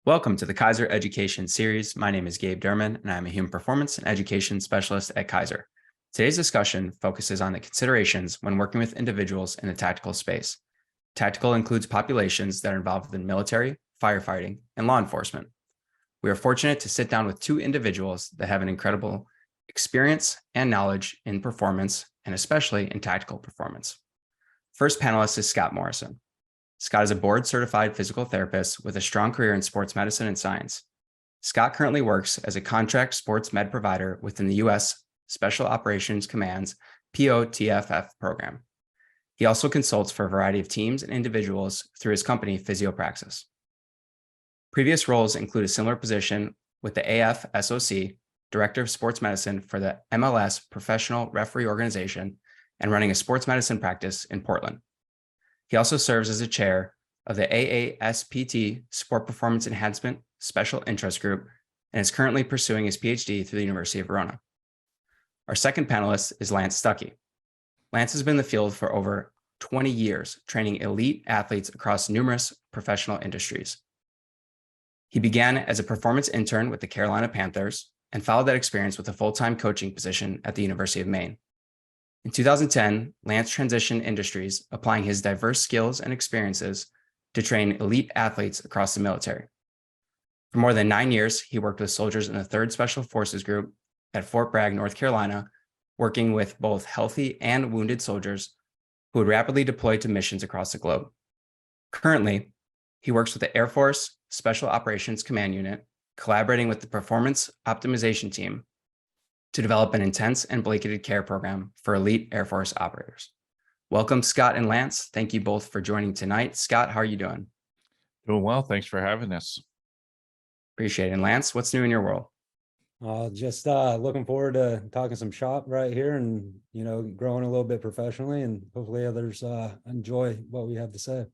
Welcome to the Keiser Education Series. My name is Gabe Derman, and I'm a Human Performance and Education Specialist at Keiser. Today's discussion focuses on the considerations when working with individuals in the tactical space. Tactical includes populations that are involved in military, firefighting, and law enforcement. We are fortunate to sit down with two individuals that have an incredible experience and knowledge in performance, and especially in tactical performance. First panelist is Scot Morrison. Scot is a board-certified physical therapist with a strong career in sports medicine and science. Scot currently works as a contract sports med provider within the U.S. Special Operations Command's POTFF program. He also consults for a variety of teams and individuals through his company, Physiopraxis. Previous roles include a similar position with the AFSOC, Director of Sports Medicine for the MLS Professional Referee Organization, and running a sports medicine practice in Portland. He also serves as a chair of the AASPT Sport Performance Enhancement Special Interest Group and is currently pursuing his PhD through the University of Verona. Our second panelist is Lance Stucky. Lance has been in the field for over 20 years, training elite athletes across numerous professional industries. He began as a performance intern with the Carolina Panthers and followed that experience with a full-time coaching position at the University of Maine. In 2010, Lance transitioned industries, applying his diverse skills and experiences to train elite athletes across the military. For more than 9 years, he worked with soldiers in the 3rd Special Forces Group at Fort Bragg, North Carolina, working with both healthy and wounded soldiers who would rapidly deploy to missions across the globe. Currently, he works with the Air Force Special Operations Command Unit, collaborating with the Performance Optimization Team to develop an intense and blanketed care program for elite Air Force operators. Welcome, Scot and Lance. Thank you both for joining tonight. Scot, how are you doing? Doing well. Thanks for having us. Appreciate it. And Lance, what's new in your world? Just looking forward to talking some shop right here and, growing a little bit professionally, and hopefully others enjoy what we have to say.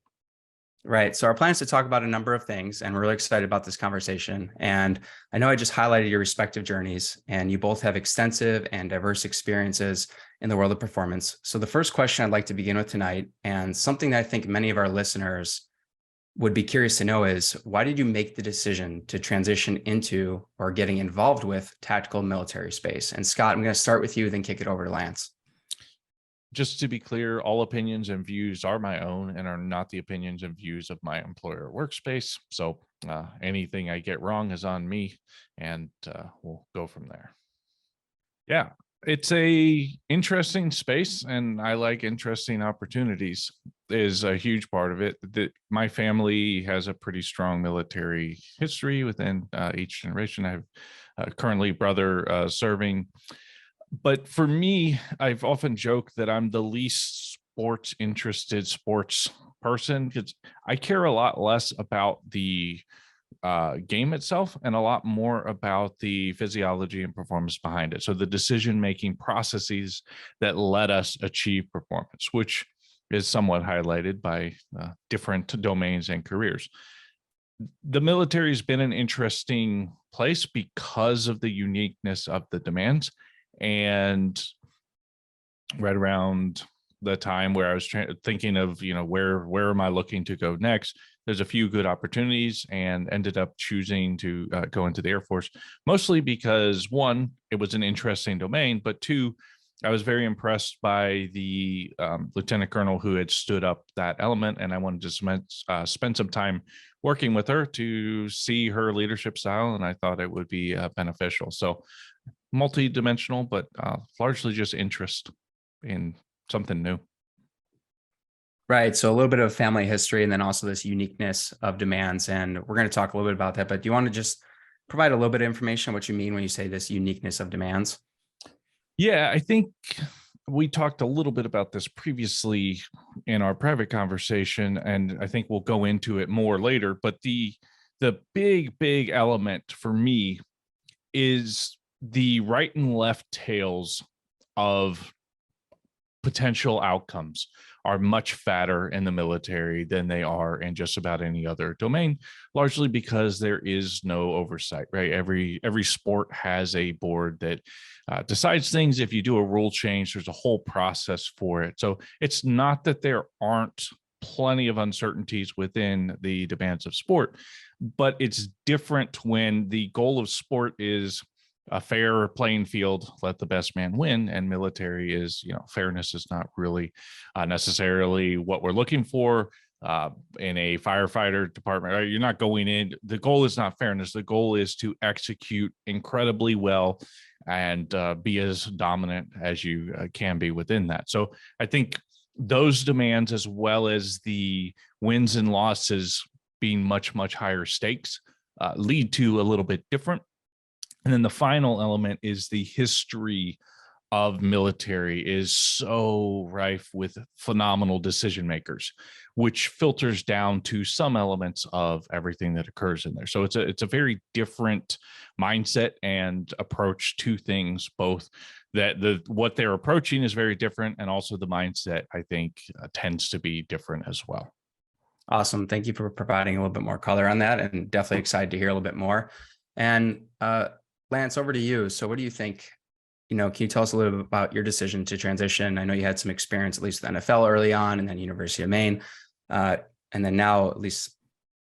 Right. So our plan is to talk about a number of things, and we're really excited about this conversation. And I know I just highlighted your respective journeys, and you both have extensive and diverse experiences in the world of performance. So the first question I'd like to begin with tonight, and something that I think many of our listeners would be curious to know, is why did you make the decision to transition into or getting involved with tactical military space? And Scot, I'm going to start with you, then kick it over to Lance. Just to be clear, all opinions and views are my own and are not the opinions and views of my employer workspace. So anything I get wrong is on me, and we'll go from there. Yeah, it's a interesting space, and I like interesting opportunities is a huge part of it. My family has a pretty strong military history within each generation. I have currently brother serving. But for me, I've often joked that I'm the least sports interested sports person, because I care a lot less about the game itself and a lot more about the physiology and performance behind it. So the decision-making processes that let us achieve performance, which is somewhat highlighted by different domains and careers. The military has been an interesting place because of the uniqueness of the demands. And right around the time where I was thinking of, where am I looking to go next? There's a few good opportunities, and ended up choosing to go into the Air Force, mostly because, one, it was an interesting domain, but two, I was very impressed by the lieutenant colonel who had stood up that element, and I wanted to spend some time working with her to see her leadership style, and I thought it would be beneficial. So multi-dimensional, but largely just interest in something new. Right. So a little bit of family history, and then also this uniqueness of demands. And we're going to talk a little bit about that, but do you want to just provide a little bit of information on what you mean when you say this uniqueness of demands? Yeah, I think we talked a little bit about this previously in our private conversation, and I think we'll go into it more later. But the big element for me is the right and left tails of potential outcomes are much fatter in the military than they are in just about any other domain, largely because there is no oversight, right? Every sport has a board that decides things. If you do a rule change, there's a whole process for it. So it's not that there aren't plenty of uncertainties within the demands of sport, but it's different when the goal of sport is a fair playing field, let the best man win, and military is, fairness is not really necessarily what we're looking for in a firefighter department. You're not going in. The goal is not fairness. The goal is to execute incredibly well and be as dominant as you can be within that. So I think those demands, as well as the wins and losses being much, much higher stakes, lead to a little bit different. And then the final element is the history of military is so rife with phenomenal decision makers, which filters down to some elements of everything that occurs in there. So it's a very different mindset and approach to things, both that what they're approaching is very different, and also the mindset, I think, tends to be different as well. Awesome. Thank you for providing a little bit more color on that, and definitely excited to hear a little bit more. And Lance, over to you. So what do you think? Can you tell us a little bit about your decision to transition? I know you had some experience, at least with NFL early on, and then University of Maine, and then now at least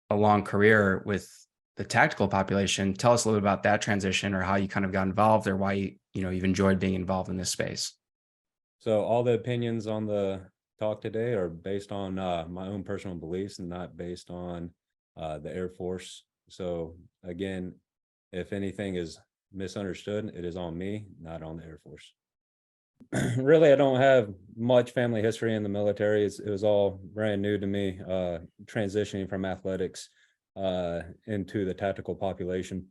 a long career with the tactical population. Tell us a little bit about that transition, or how you kind of got involved, or why you've enjoyed being involved in this space. So all the opinions on the talk today are based on my own personal beliefs and not based on the Air Force. So again, if anything is misunderstood, it is on me, not on the Air Force. Really, I don't have much family history in the military. It was all brand new to me, transitioning from athletics into the tactical population.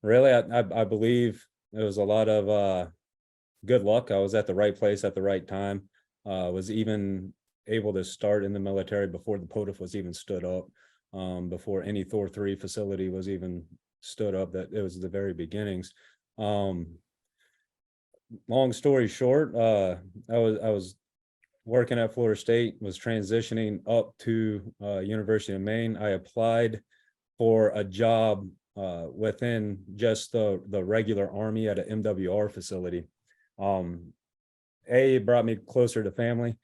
Really, I believe it was a lot of good luck. I was at the right place at the right time. Was even able to start in the military before the POTUF was even stood up, before any Thor 3 facility was even stood up. That it was the very beginnings. Long story short, I was working at Florida State, was transitioning up to University of Maine. I applied for a job within just the regular Army at an MWR facility. A, it brought me closer to family.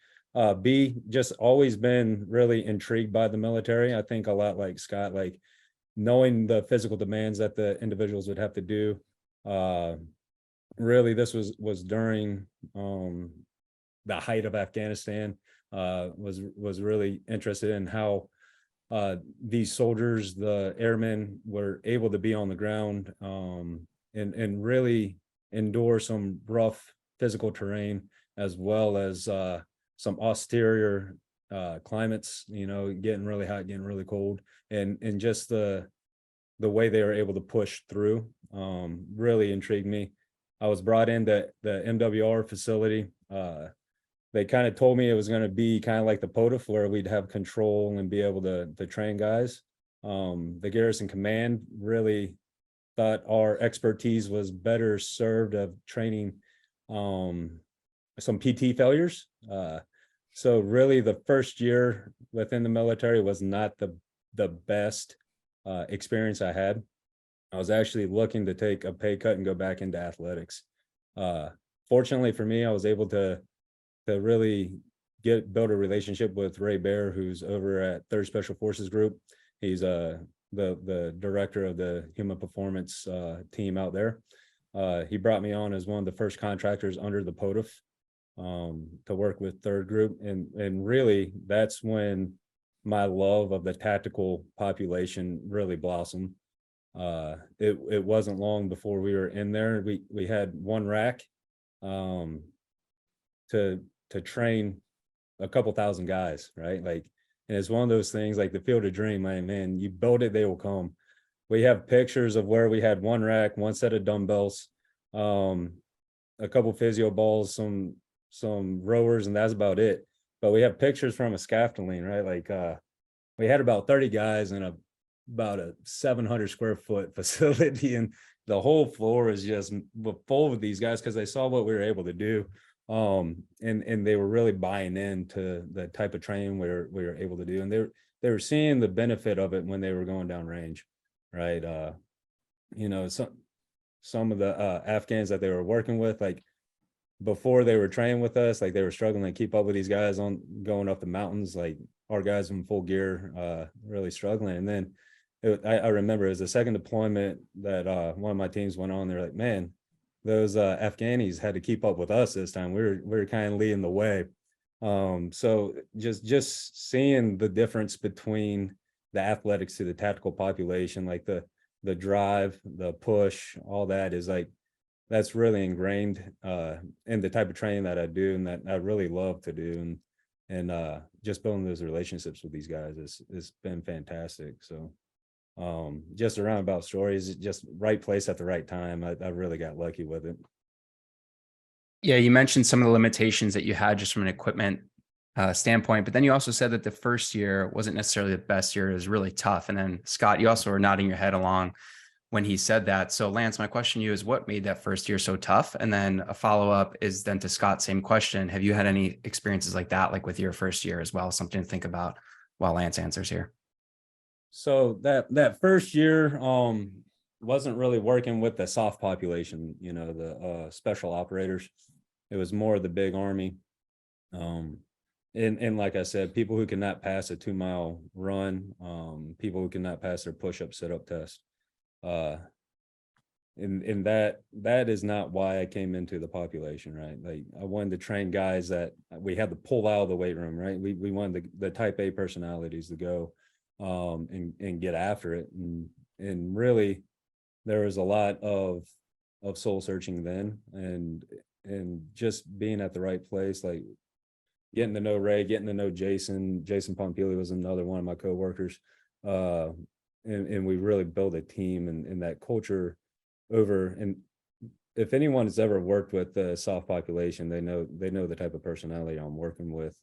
B, just always been really intrigued by the military. I think a lot like Scott, like knowing the physical demands that the individuals would have to do. Really, this was during the height of Afghanistan. Was really interested in how these soldiers, the airmen, were able to be on the ground and really endure some rough physical terrain, as well as some austere climates, getting really hot, getting really cold, and just the way they were able to push through really intrigued me. I was brought into the MWR facility. They kind of told me it was going to be kind of like the POTUF, where we'd have control and be able to train guys. The Garrison Command really thought our expertise was better served of training some PT failures. So really the first year within the military was not the best experience I had. I was actually looking to take a pay cut and go back into athletics. Fortunately for me, I was able to really build a relationship with Ray Bear, who's over at 3rd Special Forces Group. He's the director of the human performance team out there. He brought me on as one of the first contractors under the POTUF to work with 3rd Group, and really that's when my love of the tactical population really blossomed. It wasn't long before we were in there. We had one rack to train a couple thousand guys, right? Like, and it's one of those things like the field of dream, man, you build it, they will come. We have pictures of where we had one rack, one set of dumbbells, a couple physio balls, some rowers, and that's about it. But we have pictures from a scaffolding, right? Like we had about 30 guys in about a 700 square foot facility, and the whole floor is just full of these guys because they saw what we were able to do. And they were really buying into the type of training we were able to do, and they were seeing the benefit of it when they were going down range, right? Some of the Afghans that they were working with, like before they were training with us, like they were struggling to keep up with these guys on going up the mountains, like our guys in full gear, really struggling. And then I remember it was the second deployment that one of my teams went on. They're like, man, those Afghanis had to keep up with us this time. We were kind of leading the way. So just seeing the difference between the athletics to the tactical population, like the drive, the push, all that is like, that's really ingrained in the type of training that I do and that I really love to do. And just building those relationships with these guys has been fantastic. So just a roundabout story is just right place at the right time. I really got lucky with it. Yeah, you mentioned some of the limitations that you had just from an equipment standpoint, but then you also said that the first year wasn't necessarily the best year. It was really tough. And then Scott, you also were nodding your head along when he said that. So Lance, my question to you is, what made that first year so tough? And then a follow-up is then to Scott, same question. Have you had any experiences like that, like with your first year as well? Something to think about while Lance answers here. So that first year wasn't really working with the soft population, the special operators. It was more the big army. And like I said, people who cannot pass a 2-mile run, people who cannot pass their push-up, sit-up test. And that is not why I came into the population, right? Like I wanted to train guys that we had to pull out of the weight room, right? We wanted the type A personalities to go and get after it. And really there was a lot of soul searching then and just being at the right place, like getting to know Ray, getting to know Jason Pompili was another one of my coworkers. And we really built a team and that culture over. And if anyone has ever worked with the soft population, they know the type of personality I'm working with.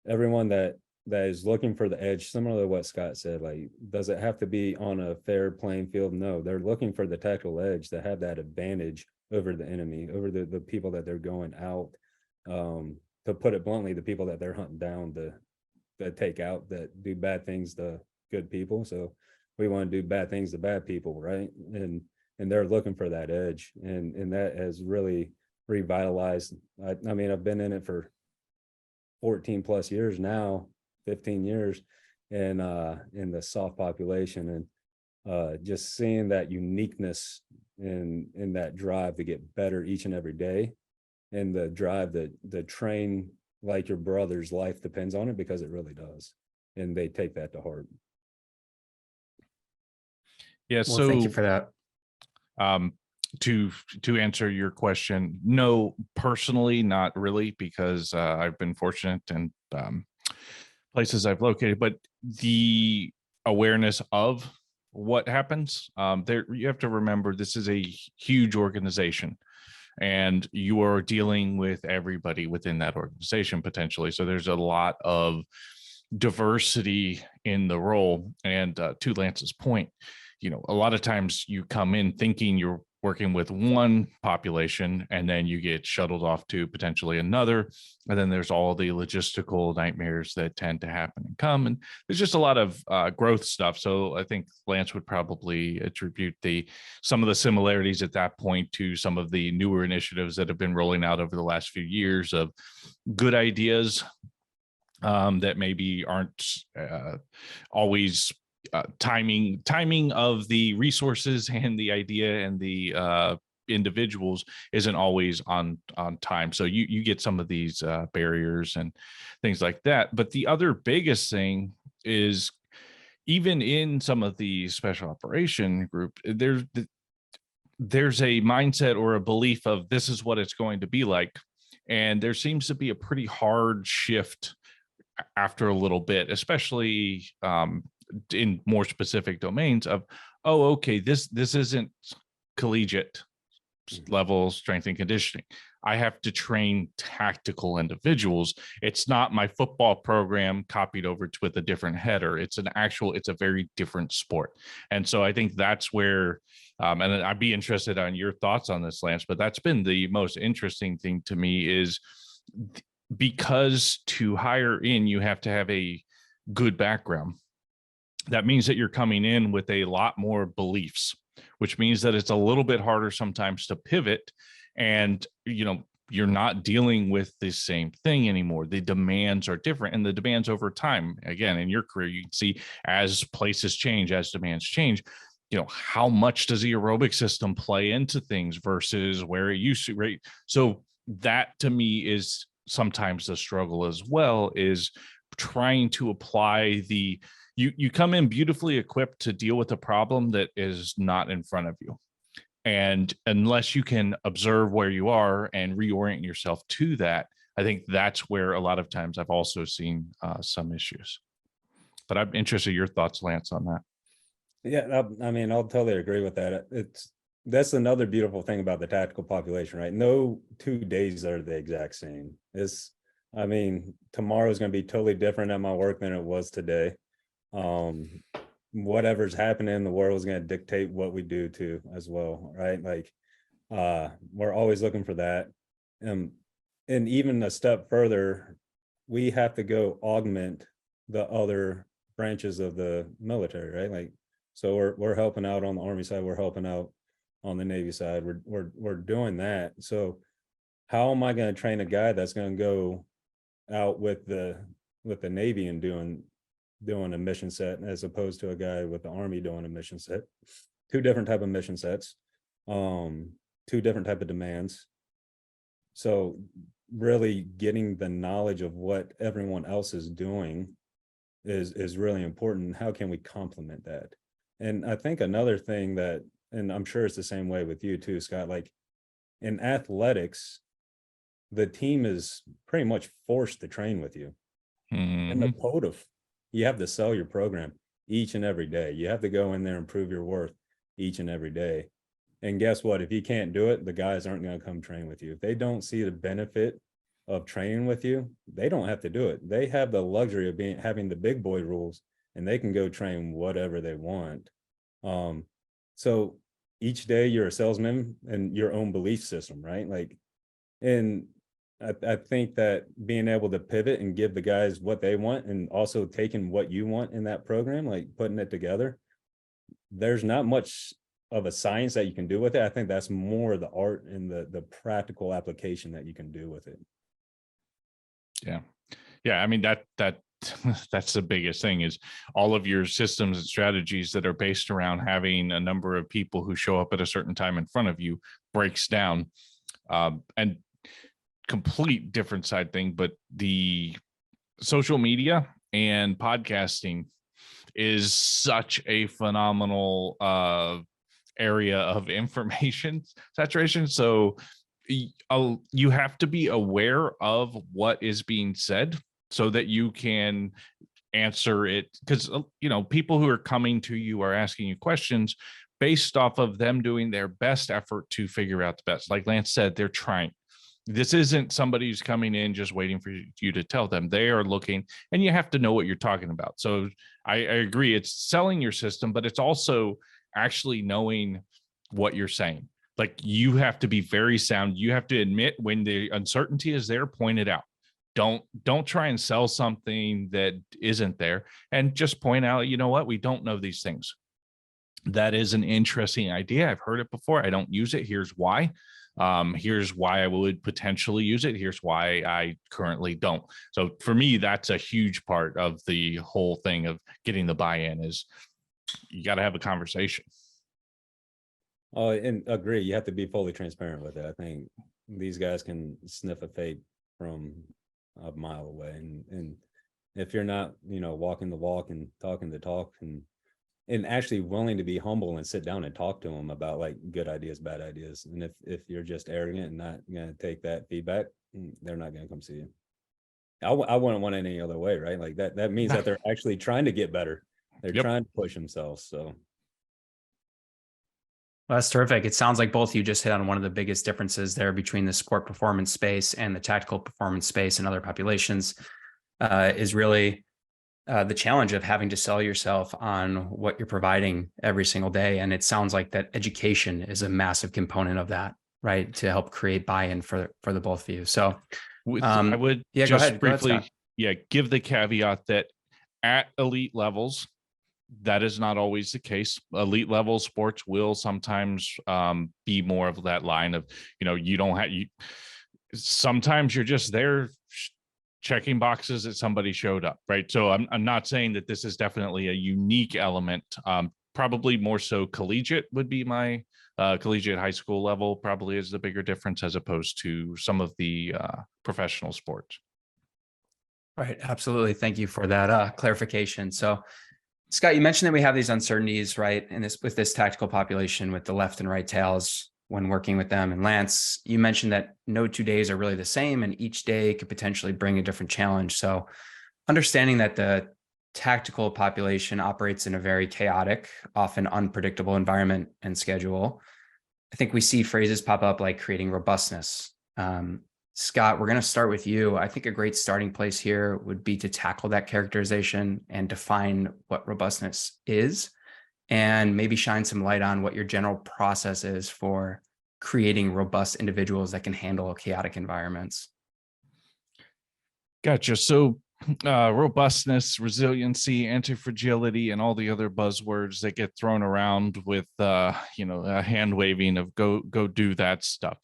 Everyone that is looking for the edge, similar to what Scott said, like, does it have to be on a fair playing field? No, they're looking for the tactical edge to have that advantage over the enemy, over the people that they're going out. To put it bluntly, the people that they're hunting down to take out, that do bad things to good people. So we want to do bad things to bad people, right? And they're looking for that edge, and that has really revitalized. I mean, I've been in it for 14 plus years now, 15 years, and in the soft population, and just seeing that uniqueness in that drive to get better each and every day, and the drive that train like your brother's life depends on it, because it really does, and they take that to heart. Yeah. Well, So thank you for that. To answer your question, no, personally, not really, because I've been fortunate and places I've located, but the awareness of what happens there, you have to remember this is a huge organization and you are dealing with everybody within that organization potentially. So there's a lot of diversity in the role. And to Lance's point, a lot of times you come in thinking you're working with one population and then you get shuttled off to potentially another. And then there's all the logistical nightmares that tend to happen and come. And there's just a lot of growth stuff. So I think Lance would probably attribute some of the similarities at that point to some of the newer initiatives that have been rolling out over the last few years of good ideas that maybe aren't always timing of the resources and the idea and the individuals isn't always on time. So you get some of these barriers and things like that. But the other biggest thing is, even in some of the special operation group, there's a mindset or a belief of this is what it's going to be like. And there seems to be a pretty hard shift after a little bit, especially in more specific domains of, oh, okay, this isn't collegiate level strength and conditioning. I have to train tactical individuals. It's not my football program copied over with a different header. It's a very different sport. And so I think that's where, and I'd be interested on your thoughts on this, Lance, but that's been the most interesting thing to me, is because to hire in, you have to have a good background. That means that you're coming in with a lot more beliefs, which means that it's a little bit harder sometimes to pivot and, you're not dealing with the same thing anymore. The demands are different, and the demands over time, again, in your career, you can see as places change, as demands change, how much does the aerobic system play into things versus where it used to, right? So that to me is sometimes the struggle as well, is trying to apply you come in beautifully equipped to deal with a problem that is not in front of you. And unless you can observe where you are and reorient yourself to that, I think that's where a lot of times I've also seen some issues. But I'm interested in your thoughts, Lance, on that. Yeah, I mean, I'll totally agree with that. That's another beautiful thing about the tactical population, right? No 2 days are the exact same. I mean, tomorrow is going to be totally different at my work than it was today. Whatever's happening in the world is going to dictate what we do too, as well, right? Like, we're always looking for that. And even a step further, we have to go augment the other branches of the military, right? Like, so we're helping out on the Army side, we're helping out on the Navy side, we're doing that. So how am I going to train a guy that's going to go out with the Navy and doing a mission set, as opposed to a guy with the Army doing a mission set? Two different type of mission sets, two different type of demands. So really getting the knowledge of what everyone else is doing is really important. How can we complement that? And I think another thing that, and I'm sure it's the same way with you too, Scott, like in athletics, the team is pretty much forced to train with you. Mm-hmm. And the quota, you have to sell your program each and every day. You have to go in there and prove your worth each and every day. And guess what? If you can't do it, the guys aren't going to come train with you. If they don't see the benefit of training with you, they don't have to do it. They have the luxury of having the big boy rules, and they can go train whatever they want. So each day you're a salesman in your own belief system, right? Like, and I think that being able to pivot and give the guys what they want, and also taking what you want in that program, like putting it together, there's not much of a science that you can do with it. I think that's more the art and the practical application that you can do with it. Yeah. I mean, that's the biggest thing, is all of your systems and strategies that are based around having a number of people who show up at a certain time in front of you breaks down. And complete different side thing, but the social media and podcasting is such a phenomenal area of information saturation. So you have to be aware of what is being said so that you can answer it, because people who are coming to you are asking you questions based off of them doing their best effort to figure out the best. Like Lance said, they're trying. This isn't somebody who's coming in just waiting for you to tell them. They are looking, and you have to know what you're talking about. So I agree, it's selling your system, but it's also actually knowing what you're saying. Like, you have to be very sound. You have to admit when the uncertainty is there, point it out. Don't try and sell something that isn't there, and just point out, you know what, we don't know these things. That is an interesting idea. I've heard it before. I don't use it. Here's why. Here's why I would potentially use it. Here's why I currently don't. So for me, that's a huge part of the whole thing of getting the buy-in, is you got to have a conversation. Oh, and agree. You have to be fully transparent with it. I think these guys can sniff a fake from a mile away. And if you're not, walking the walk and talking the talk, and actually willing to be humble and sit down and talk to them about like good ideas, bad ideas. And if you're just arrogant and not going to take that feedback, they're not going to come see you. I wouldn't want it any other way, right? Like that means that they're actually trying to get better. They're trying to push themselves. So. Well, that's terrific. It sounds like both of you just hit on one of the biggest differences there between the sport performance space and the tactical performance space and other populations, is really the challenge of having to sell yourself on what you're providing every single day. And it sounds like that education is a massive component of that, right? To help create buy-in for the both of you. So I would just briefly, give the caveat that at elite levels, that is not always the case. Elite level sports will sometimes be more of that line of, you don't have sometimes you're just there checking boxes that somebody showed up, right? So I'm not saying that this is definitely a unique element. Probably more so collegiate would be my collegiate high school level probably is the bigger difference as opposed to some of the professional sports. Right. Absolutely. Thank you for that clarification. So, Scott, you mentioned that we have these uncertainties, right? And this with this tactical population with the left and right tails when working with them. And Lance, you mentioned that no 2 days are really the same, and each day could potentially bring a different challenge. So, understanding that the tactical population operates in a very chaotic, often unpredictable environment and schedule, I think we see phrases pop up like creating robustness. Scott, we're going to start with you. I think a great starting place here would be to tackle that characterization and define what robustness is, and maybe shine some light on what your general process is for creating robust individuals that can handle chaotic environments. Gotcha. So robustness, resiliency, anti-fragility, and all the other buzzwords that get thrown around with hand waving of go do that stuff.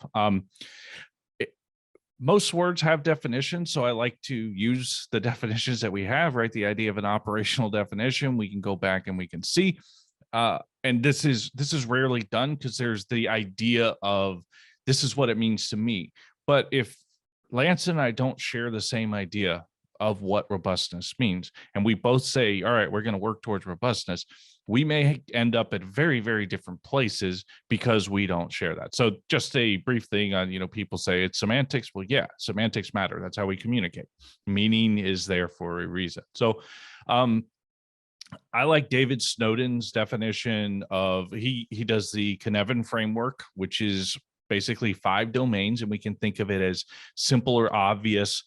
Most words have definitions, so I like to use the definitions that we have, right? The idea of an operational definition, we can go back and we can see. And this is rarely done because there's the idea of this is what it means to me. But if Lance and I don't share the same idea of what robustness means, and we both say, all right, we're going to work towards robustness, we may end up at very, very different places because we don't share that. So just a brief thing on, people say it's semantics. Well, yeah, semantics matter. That's how we communicate. Meaning is there for a reason. So I like David Snowden's definition of, he does the Cynefin framework, which is basically 5 domains, and we can think of it as simple or obvious.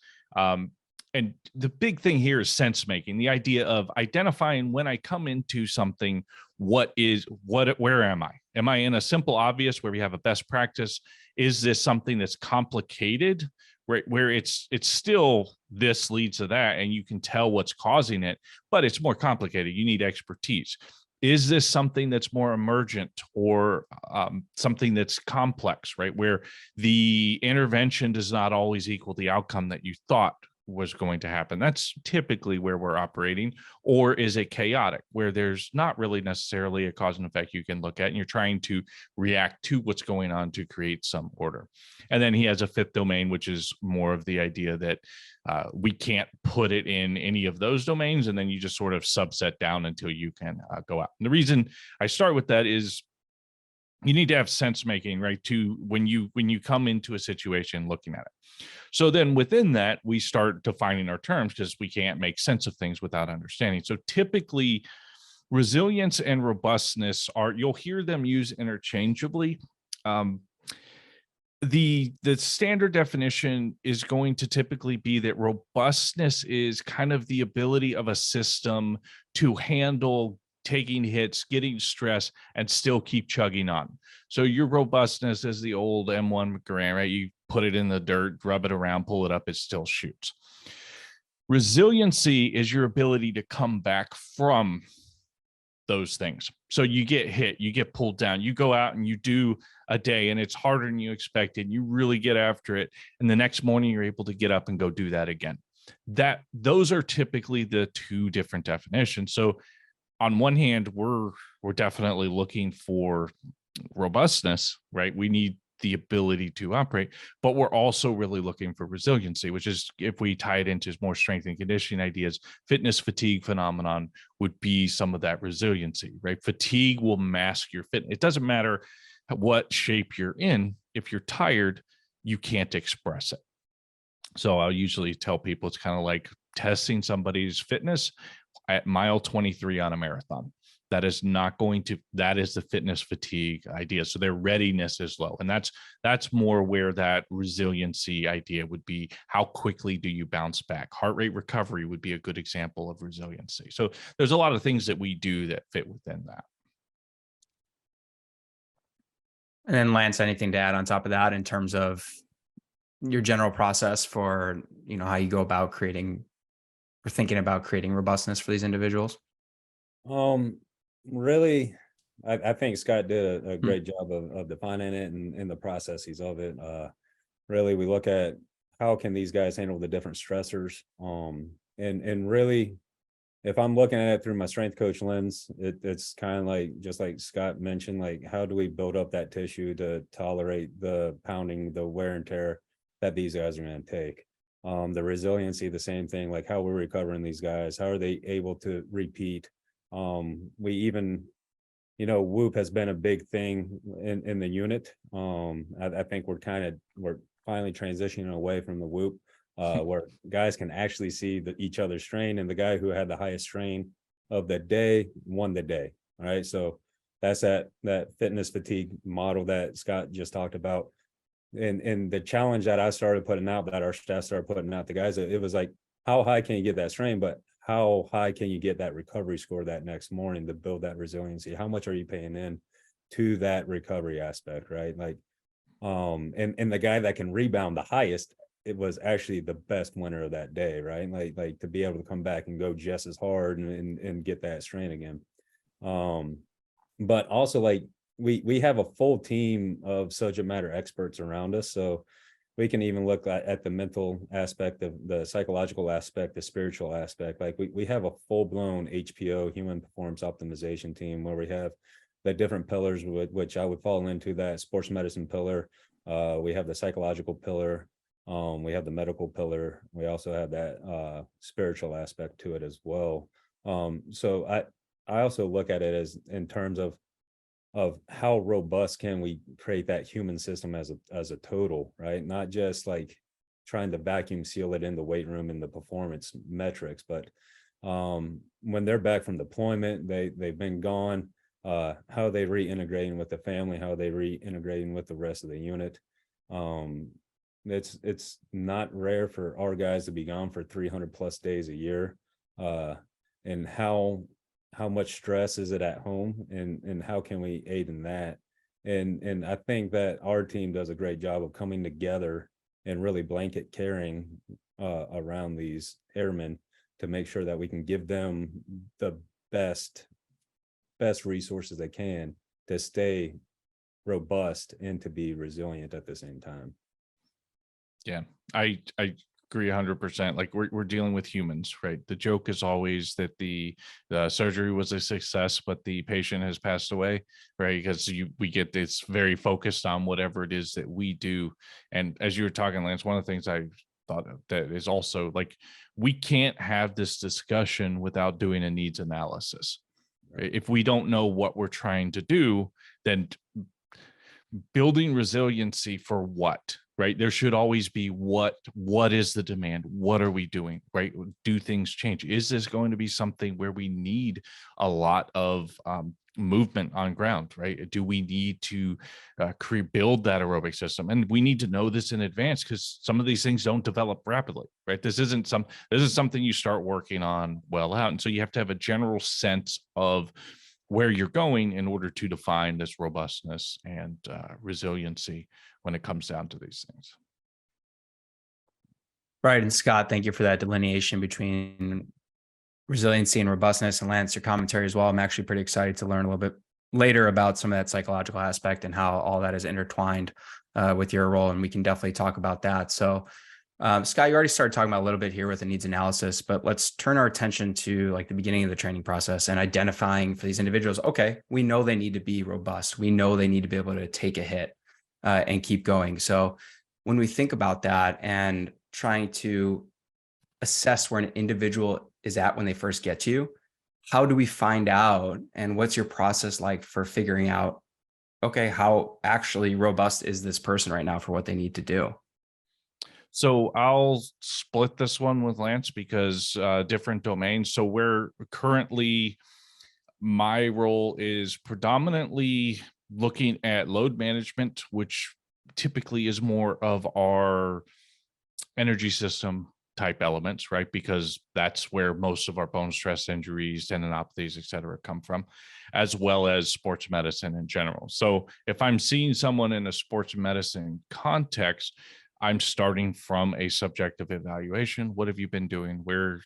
And the big thing here is sense making, the idea of identifying when I come into something, where am I? Am I in a simple, obvious where we have a best practice? Is this something that's complicated, where it's still this leads to that, and you can tell what's causing it, but it's more complicated. You need expertise. Is this something that's more emergent or something that's complex, right? Where the intervention does not always equal the outcome that you thought was going to happen. That's typically where we're operating. Or is it chaotic, where there's not really necessarily a cause and effect you can look at, and you're trying to react to what's going on to create some order. And then he has a 5th domain, which is more of the idea that we can't put it in any of those domains, and then you just sort of subset down until you can go out. And the reason I start with that is you need to have sense making, right? To when you come into a situation looking at it. So then within that, we start defining our terms because we can't make sense of things without understanding. So typically resilience and robustness you'll hear them used interchangeably. The standard definition is going to typically be that robustness is kind of the ability of a system to handle taking hits, getting stress, and still keep chugging on. So your robustness is the old M1 Garand, right? You put it in the dirt, rub it around, pull it up, it still shoots. Resiliency is your ability to come back from those things. So you get hit, you get pulled down, you go out and you do a day and it's harder than you expected. You really get after it. And the next morning you're able to get up and go do that again. Those are typically the 2 different definitions. So on one hand, we're definitely looking for robustness, right? We need the ability to operate, but we're also really looking for resiliency, which is, if we tie it into more strength and conditioning ideas, fitness fatigue phenomenon would be some of that resiliency, right? Fatigue will mask your fitness. It doesn't matter what shape you're in. If you're tired, you can't express it. So I'll usually tell people it's kind of like testing somebody's fitness at mile 23 on a marathon. That is the fitness fatigue idea. So their readiness is low. And that's more where that resiliency idea would be. How quickly do you bounce back? Heart rate recovery would be a good example of resiliency. So there's a lot of things that we do that fit within that. And then Lance, anything to add on top of that in terms of your general process for, how you go about creating or thinking about creating robustness for these individuals? Really, I think Scott did a great job of defining it and the processes of it. really we look at how can these guys handle the different stressors. And really, if I'm looking at it through my strength coach lens, it's kind of like, just like Scott mentioned, like how do we build up that tissue to tolerate the pounding, the wear and tear that these guys are going to take. The resiliency, the same thing, like how we're recovering these guys, how are they able to repeat? We even, whoop has been a big thing in the unit. I think we're finally transitioning away from the whoop, where guys can actually see each other's strain, and the guy who had the highest strain of the day won the day. All right. So that's that fitness fatigue model that Scott just talked about. And the challenge that I started putting out, that our staff started putting out, the guys, it was like, how high can you get that strain? But how high can you get that recovery score that next morning to build that resiliency? How much are you paying in to that recovery aspect, right? Like, and the guy that can rebound the highest, it was actually the best winner of that day, right? Like to be able to come back and go just as hard and get that strain again. But also, like, we have a full team of subject matter experts around us, so we can even look at the mental aspect, of the psychological aspect, the spiritual aspect. Like we have a full-blown HPO, human performance optimization team, where we have the different pillars, which I would fall into that sports medicine pillar. We have the psychological pillar. We have the medical pillar. We also have that spiritual aspect to it as well. So I also look at it as in terms of how robust can we create that human system as a total, right? Not just like trying to vacuum seal it in the weight room and the performance metrics, but when they're back from deployment, they've been gone, how are they reintegrating with the family, how are they reintegrating with the rest of the unit. It's not rare for our guys to be gone for 300 plus days a year, and how much stress is it at home, and how can we aid in that? And I think that our team does a great job of coming together and really blanket caring around these airmen to make sure that we can give them the best resources they can to stay robust and to be resilient at the same time. Yeah, I agree 100%. Like we're dealing with humans, right? The joke is always that the surgery was a success, but the patient has passed away, right? Because we get this very focused on whatever it is that we do. And as you were talking, Lance, one of the things I thought of that is also like, we can't have this discussion without doing a needs analysis. Right? If we don't know what we're trying to do, then building resiliency for what? Right? There should always be what is the demand? What are we doing? Right? Do things change? Is this going to be something where we need a lot of movement on ground? Right? Do we need to build that aerobic system? And we need to know this in advance, because some of these things don't develop rapidly. Right? This is something you start working on well out, and so you have to have a general sense of where you're going in order to define this robustness and resiliency when it comes down to these things. Right. And Scott, thank you for that delineation between resiliency and robustness. And Lance, your commentary as well. I'm actually pretty excited to learn a little bit later about some of that psychological aspect and how all that is intertwined with your role. And we can definitely talk about that. So Scott, you already started talking about a little bit here with the needs analysis, but let's turn our attention to like the beginning of the training process and identifying for these individuals. Okay, we know they need to be robust. We know they need to be able to take a hit and keep going. So when we think about that and trying to assess where an individual is at when they first get to you, how do we find out? And what's your process like for figuring out, okay, how actually robust is this person right now for what they need to do? So I'll split this one with Lance because different domains. So we're currently, my role is predominantly looking at load management, which typically is more of our energy system type elements, right? Because that's where most of our bone stress injuries, tendinopathies, et cetera, come from, as well as sports medicine in general. So if I'm seeing someone in a sports medicine context, I'm starting from a subjective evaluation. What have you been doing? Where,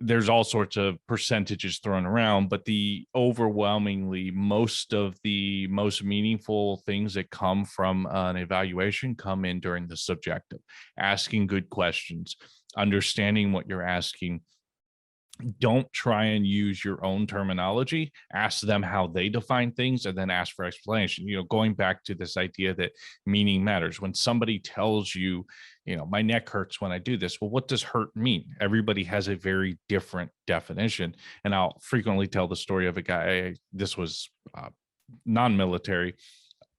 there's all sorts of percentages thrown around, but the overwhelmingly most of the most meaningful things that come from an evaluation come in during the subjective, asking good questions, understanding what you're asking. Don't try and use your own terminology. Ask them how they define things and then ask for explanation. Going back to this idea that meaning matters. When somebody tells you, my neck hurts when I do this, well, what does hurt mean? Everybody has a very different definition. And I'll frequently tell the story of a guy, this was non-military,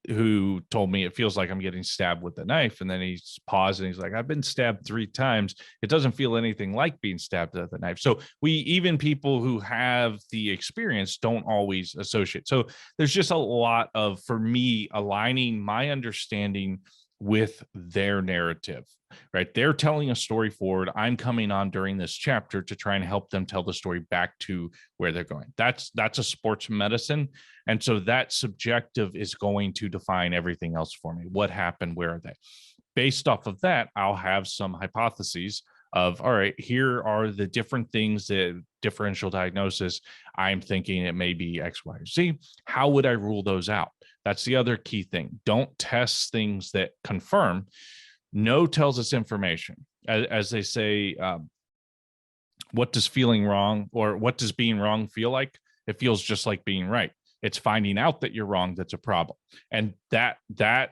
who told me it feels like I'm getting stabbed with a knife. And then he's paused and he's like, I've been stabbed 3 times. It doesn't feel anything like being stabbed with a knife. So even people who have the experience don't always associate. So there's just a lot of, for me, aligning my understanding with their narrative, right? They're telling a story forward. I'm coming on during this chapter to try and help them tell the story back to where they're going. That's a sports medicine. And so that subjective is going to define everything else for me. What happened? Where are they? Based off of that, I'll have some hypotheses of, all right, here are the different things that differential diagnosis, I'm thinking it may be X, Y, or Z. How would I rule those out? That's the other key thing. Don't test things that confirm. No tells us information. As they say, what does feeling wrong, or what does being wrong feel like? It feels just like being right. It's finding out that you're wrong that's a problem. And that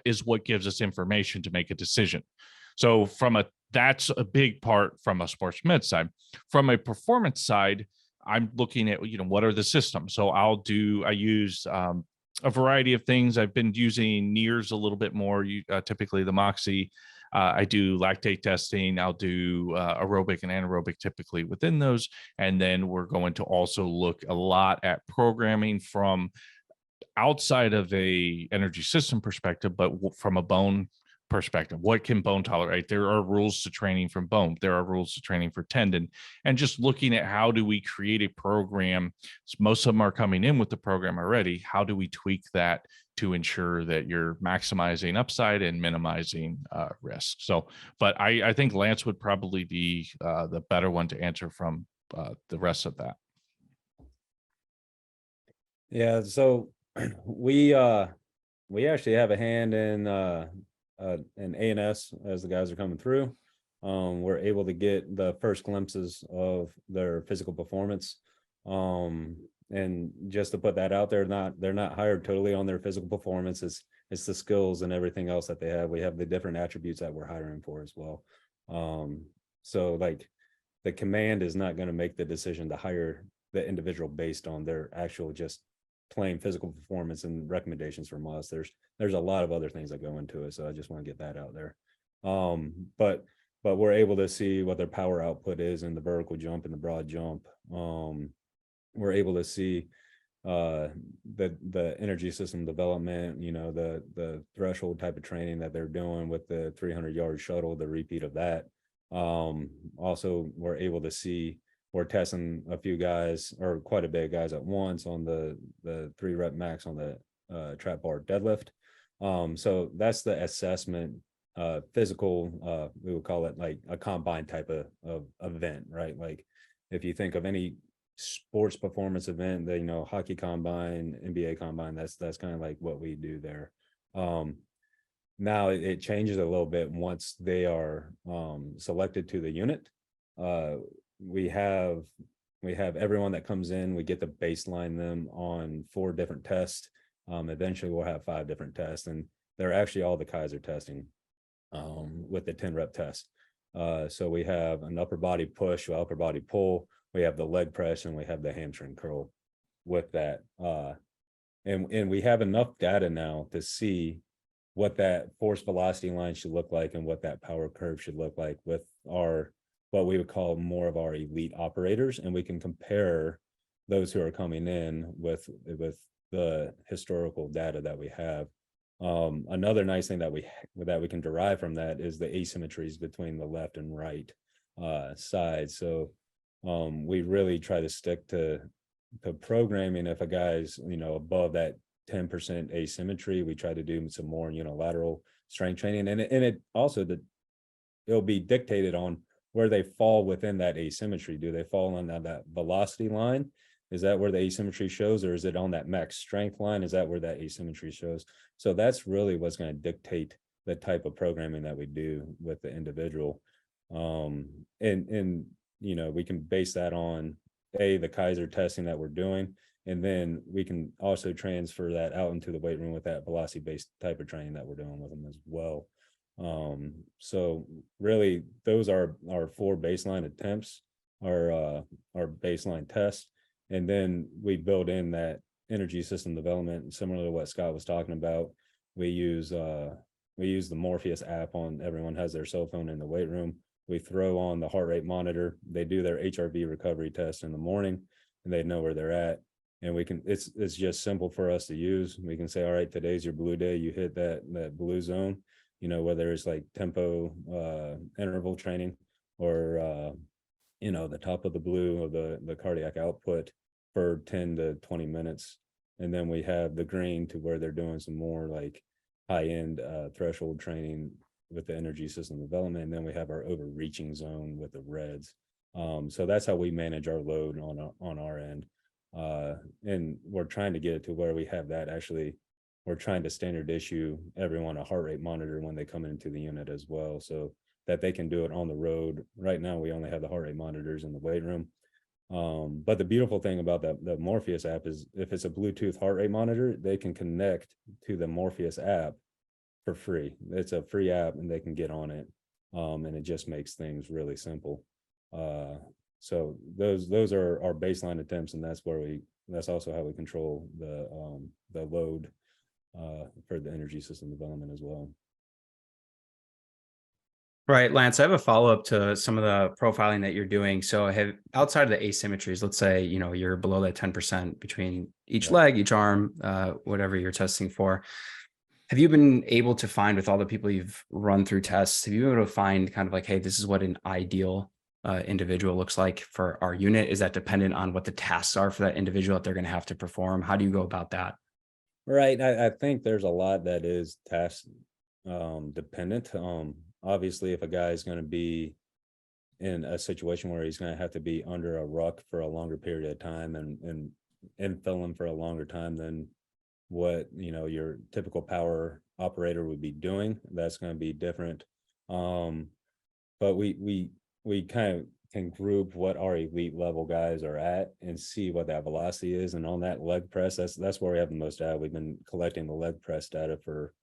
is what gives us information to make a decision. So that's a big part from a sports med side. From a performance side, I'm looking at, what are the systems? So I use a variety of things. I've been using NIRS a little bit more, typically the Moxie. I do lactate testing. I'll do aerobic and anaerobic typically within those. And then we're going to also look a lot at programming from outside of a energy system perspective, but from a bone perspective. What can bone tolerate? There are rules to training from bone. There are rules to training for tendon. And just looking at how do we create a program. Most of them are coming in with the program already. How do we tweak that to ensure that you're maximizing upside and minimizing risk? So, but I think Lance would probably be the better one to answer from the rest of that. Yeah, so we actually have a hand in A&S as the guys are coming through. We're able to get the first glimpses of their physical performance. And just to put that out there, they're not hired totally on their physical performance. It's the skills and everything else that they have. We have the different attributes that we're hiring for as well. So like the command is not going to make the decision to hire the individual based on their actual just plain physical performance and recommendations from us. There's a lot of other things that go into it. So I just want to get that out there. But we're able to see what their power output is in the vertical jump and the broad jump. We're able to see the energy system development, the threshold type of training that they're doing with the 300-yard shuttle, the repeat of that. Also, we're able to see, we're testing a few guys, or quite a bit of guys at once on the 3-rep max on the trap bar deadlift. So that's the assessment, physical, we would call it like a combine type of event, right? Like if you think of any sports performance event, that hockey combine, NBA combine, that's kind of like what we do there. Now it changes a little bit once they are selected to the unit. We have everyone that comes in, we get to baseline them on 4 different tests. Eventually we'll have 5 different tests, and they're actually all the Keiser testing with the 10-rep test. So we have an upper body push, upper body pull, we have the leg press, and we have the hamstring curl with that. And we have enough data now to see what that force velocity line should look like and what that power curve should look like with what we would call more of our elite operators. And we can compare those who are coming in with the historical data that we have. Another nice thing that we can derive from that is the asymmetries between the left and right side. So we really try to stick to programming. If a guy's above that 10% asymmetry, we try to do some more unilateral strength training, and it also it'll be dictated on where they fall within that asymmetry. Do they fall on that velocity line? Is that where the asymmetry shows, or is it on that max strength line? Is that where that asymmetry shows? So that's really what's going to dictate the type of programming that we do with the individual. And you know, we can base that on the Keiser testing that we're doing, and then we can also transfer that out into the weight room with that velocity based type of training that we're doing with them as well. So really those are our 4 baseline attempts, our baseline test, and then we build in that energy system development, similar to what Scott was talking about. We use the Morpheus app on, everyone has their cell phone in the weight room. We throw on the heart rate monitor, they do their HRV recovery test in the morning, and they know where they're at. And we can, it's just simple for us to use. We can say, all right, today's your blue day, you hit that blue zone, you know, whether it's like tempo interval training, or you know, the top of the blue of the cardiac output for 10 to 20 minutes. And then we have the green to where they're doing some more like high-end threshold training with the energy system development. And then we have our overreaching zone with the reds. So that's how we manage our load on our end. And we're trying to get it to where we have that actually, we're trying to standard issue everyone a heart rate monitor when they come into the unit as well, so that they can do it on the road. Right now, we only have the heart rate monitors in the weight room. But the beautiful thing about the Morpheus app is if it's a Bluetooth heart rate monitor, they can connect to the Morpheus app for free. It's a free app and they can get on it. And it just makes things really simple. So those are our baseline attempts, and that's also how we control the load for the energy system development as well. Right, Lance, I have a follow-up to some of the profiling that you're doing. So outside of the asymmetries, let's say, you know, you're below that 10% between each leg, each arm, whatever you're testing for. Have you been able to find, with all the people you've run through tests, have you been able to find kind of like, hey, this is what an ideal individual looks like for our unit? Is that dependent on what the tasks are for that individual that they're going to have to perform? How do you go about that? Right. I think there's a lot that is task dependent. Obviously, if a guy is going to be in a situation where he's going to have to be under a ruck for a longer period of time and filling for a longer time than what, you know, your typical power operator would be doing, that's going to be different. But we kind of can group what our elite level guys are at and see what that velocity is. And on that leg press, that's where we have the most data. We've been collecting the leg press data for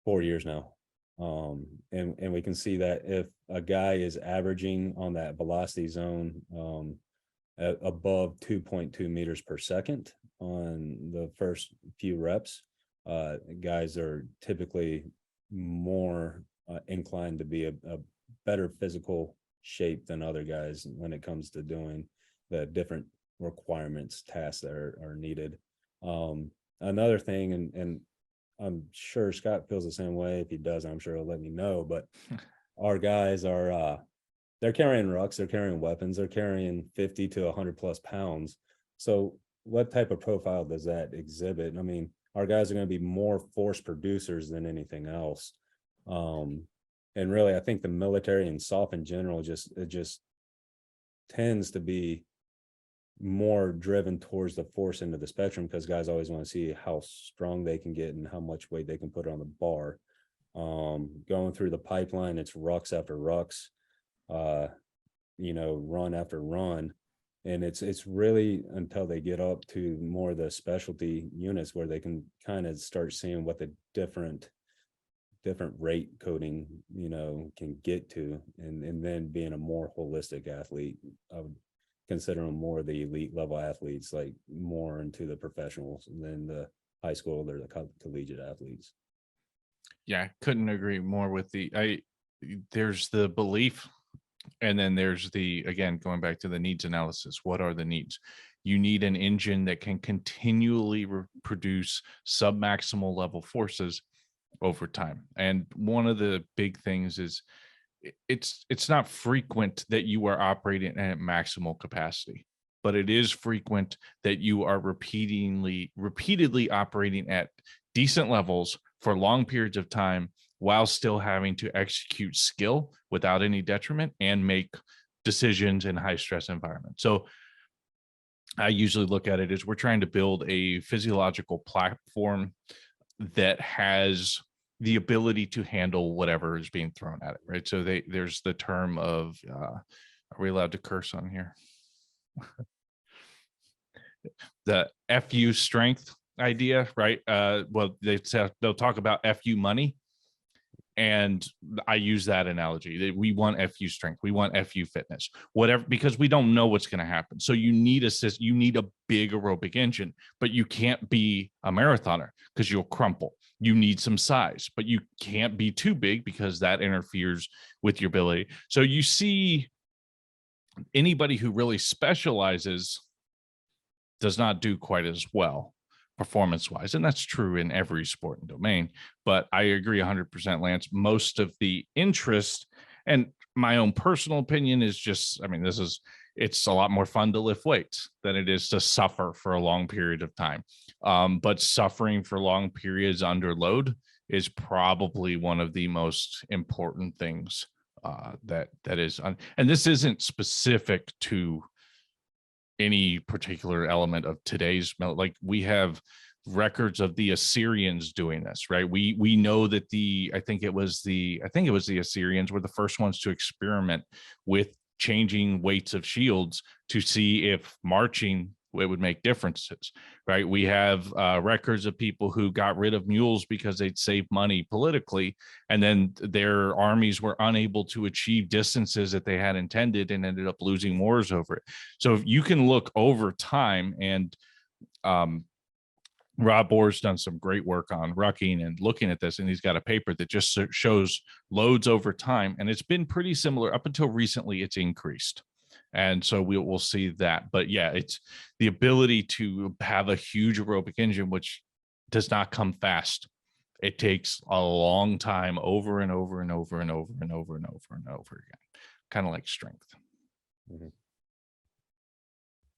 4 years now. And we can see that if a guy is averaging on that velocity zone above 2.2 meters per second on the first few reps, guys are typically more inclined to be a better physical shape than other guys when it comes to doing the different requirements, tasks that are needed. Another thing, and I'm sure Scott feels the same way. If he does, I'm sure he'll let me know, but our guys are they're carrying rucks, they're carrying weapons, they're carrying 50 to 100 plus pounds. So what type of profile does that exhibit? I mean, our guys are going to be more force producers than anything else. And really, I think the military and SOF in general just tends to be more driven towards the force end of the spectrum, because guys always want to see how strong they can get and how much weight they can put on the bar. Going through the pipeline, it's rucks after rucks, you know, run after run. And it's really until they get up to more of the specialty units where they can kind of start seeing what the different rate coding, you know, can get to, and then being a more holistic athlete. I would consider them more the elite level athletes, like more into the professionals than the high school or the collegiate athletes. Yeah, couldn't agree more with there's the belief, and then there's again, going back to the needs analysis. What are the needs? You need an engine that can continually produce submaximal level forces over time. And one of the big things is it's not frequent that you are operating at maximal capacity, but it is frequent that you are repeatedly operating at decent levels for long periods of time while still having to execute skill without any detriment and make decisions in high stress environments. So I usually look at it as we're trying to build a physiological platform that has the ability to handle whatever is being thrown at it, right? So there's the term of, are we allowed to curse on here? The FU strength idea, right? Well, they'll talk about FU money. And I use that analogy that we want FU strength, we want FU fitness, whatever, because we don't know what's going to happen. So you need you need a big aerobic engine, but you can't be a marathoner because you'll crumple. You need some size, but you can't be too big because that interferes with your ability. So you see anybody who really specializes does not do quite as well performance wise. And that's true in every sport and domain. But I agree 100%, Lance. Most of the interest, and my own personal opinion is just, I mean, it's a lot more fun to lift weights than it is to suffer for a long period of time. But suffering for long periods under load is probably one of the most important things that is, and this isn't specific to any particular element of today's, like we have records of the Assyrians doing this, right? We know that I think it was the Assyrians were the first ones to experiment with changing weights of shields to see if marching it would make differences, right? We have records of people who got rid of mules because they'd save money politically, and then their armies were unable to achieve distances that they had intended and ended up losing wars over it. So if you can look over time, and Rob Bohr's done some great work on rucking and looking at this, and he's got a paper that just shows loads over time, and it's been pretty similar up until recently. It's increased. And so we'll see that. But yeah, it's the ability to have a huge aerobic engine, which does not come fast. It takes a long time over and over and over and over and over and over and over again, kind of like strength. Mm-hmm.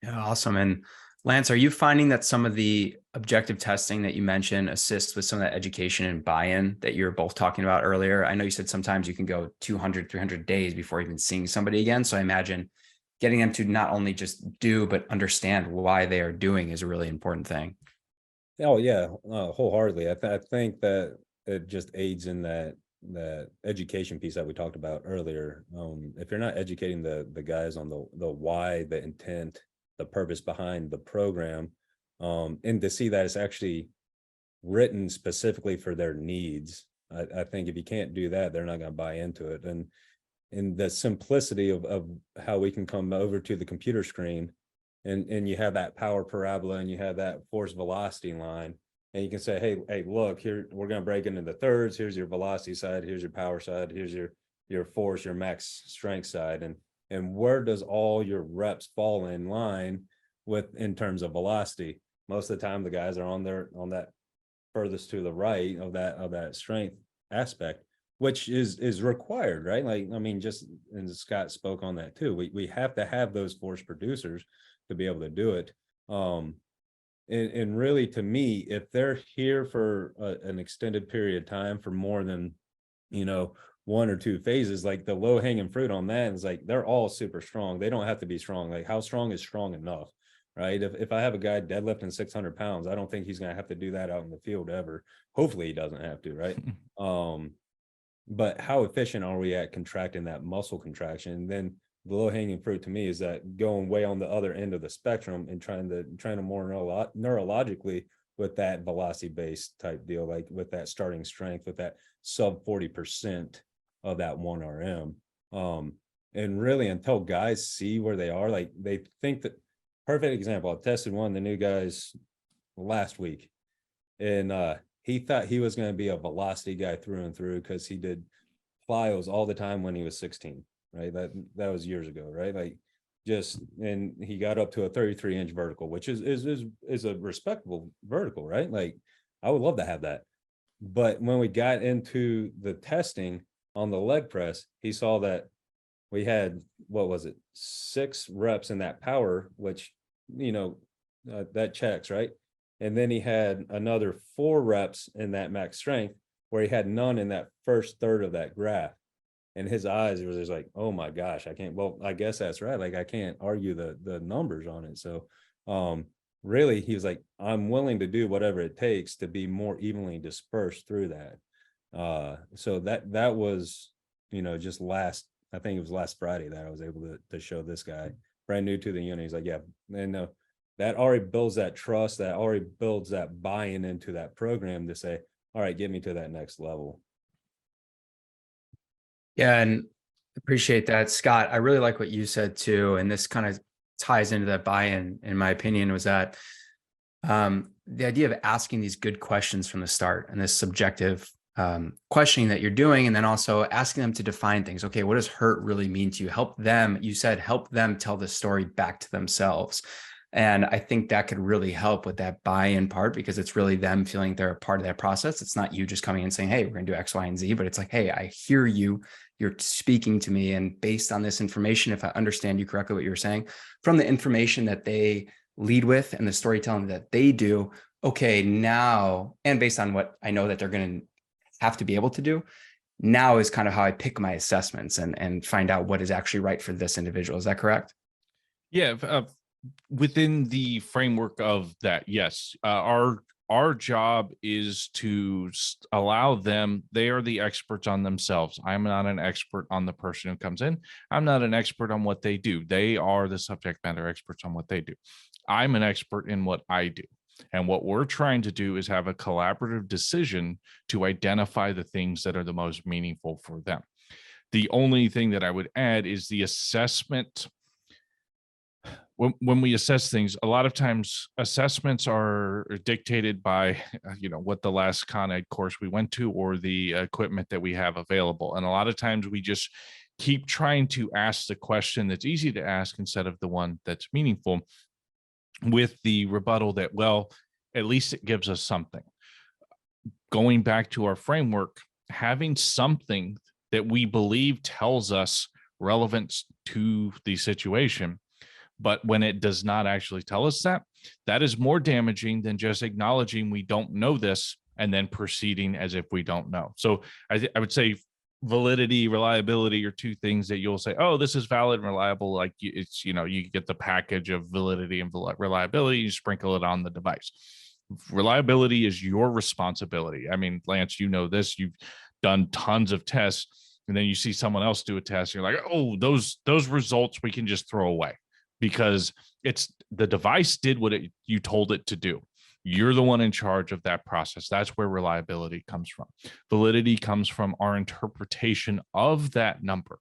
Yeah, awesome. And Lance, are you finding that some of the objective testing that you mentioned assists with some of that education and buy-in that you were both talking about earlier? I know you said sometimes you can go 200, 300 days before even seeing somebody again. So I imagine getting them to not only just do, but understand why they are doing is a really important thing. Oh yeah, wholeheartedly. I think that it just aids in that education piece that we talked about earlier. If you're not educating the guys on the why, the intent, the purpose behind the program, and to see that it's actually written specifically for their needs, I think if you can't do that, they're not going to buy into it. And in the simplicity of how we can come over to the computer screen and you have that power parabola and you have that force velocity line, and you can say, hey, look, here, we're going to break into the thirds. Here's your velocity side. Here's your power side. Here's your force, your max strength side. And where does all your reps fall in line with in terms of velocity? Most of the time, the guys are on that furthest to the right of that strength aspect, which is required, right? Like, I mean, just, and Scott spoke on that too. We have to have those force producers to be able to do it. And really, to me, if they're here for an extended period of time for more than, one or two phases, like the low hanging fruit on that is like, they're all super strong. They don't have to be strong. Like, how strong is strong enough, right? If I have a guy deadlifting 600 pounds, I don't think he's going to have to do that out in the field ever. Hopefully he doesn't have to, right? But how efficient are we at contracting that muscle contraction? And then the low hanging fruit to me is that going way on the other end of the spectrum and trying to more neurologically with that velocity based type deal, like with that starting strength, with that sub 40% of that 1 RM. And really, until guys see where they are, like they think that, perfect example, I tested one of the new guys last week, and he thought he was going to be a velocity guy through and through because he did plyos all the time when he was 16, right? That was years ago, right? Like, just, and he got up to a 33-inch vertical, which is a respectable vertical, right? Like, I would love to have that. But when we got into the testing on the leg press, he saw that we had, 6 reps in that power, which, that checks, right? And then he had another 4 reps in that max strength, where he had none in that first third of that graph. And his eyes was just like, oh my gosh, I can't, well, I guess that's right. Like, I can't argue the numbers on it. So really, he was like, I'm willing to do whatever it takes to be more evenly dispersed through that. So that was, just I think it was last Friday that I was able to show this guy brand new to the unit. He's like, yeah, and that already builds that trust, that already builds that buy-in into that program to say, all right, get me to that next level. Yeah, and appreciate that, Scott. I really like what you said too, and this kind of ties into that buy-in. In my opinion, was that the idea of asking these good questions from the start and this subjective questioning that you're doing, and then also asking them to define things. Okay, what does hurt really mean to you? Help them. You said help them tell the story back to themselves. And I think that could really help with that buy-in part, because it's really them feeling they're a part of that process. It's not you just coming in saying, hey, we're going to do X, Y, and Z, but it's like, hey, I hear you. You're speaking to me. And based on this information, if I understand you correctly, what you're saying, from the information that they lead with and the storytelling that they do, okay, now, and based on what I know that they're going to have to be able to do, now is kind of how I pick my assessments and find out what is actually right for this individual. Is that correct? Yeah. Within the framework of that, yes, our job is to allow them, they are the experts on themselves. I'm not an expert on the person who comes in. I'm not an expert on what they do. They are the subject matter experts on what they do. I'm an expert in what I do. And what we're trying to do is have a collaborative decision to identify the things that are the most meaningful for them. The only thing that I would add is the assessment. When we assess things, a lot of times assessments are dictated by, what the last Con Ed course we went to or the equipment that we have available. And a lot of times we just keep trying to ask the question that's easy to ask instead of the one that's meaningful, with the rebuttal that, well, at least it gives us something. Going back to our framework, having something that we believe tells us relevance to the situation, but when it does not actually tell us that, that is more damaging than just acknowledging we don't know this and then proceeding as if we don't know. So I would say validity, reliability are two things that you'll say, oh, this is valid and reliable. Like it's, you get the package of validity and reliability, you sprinkle it on the device. Reliability is your responsibility. I mean, Lance, you know this, you've done tons of tests, and then you see someone else do a test. You're like, oh, those results we can just throw away, because it's the device did what you told it to do. You're the one in charge of that process. That's where reliability comes from. Validity comes from our interpretation of that number.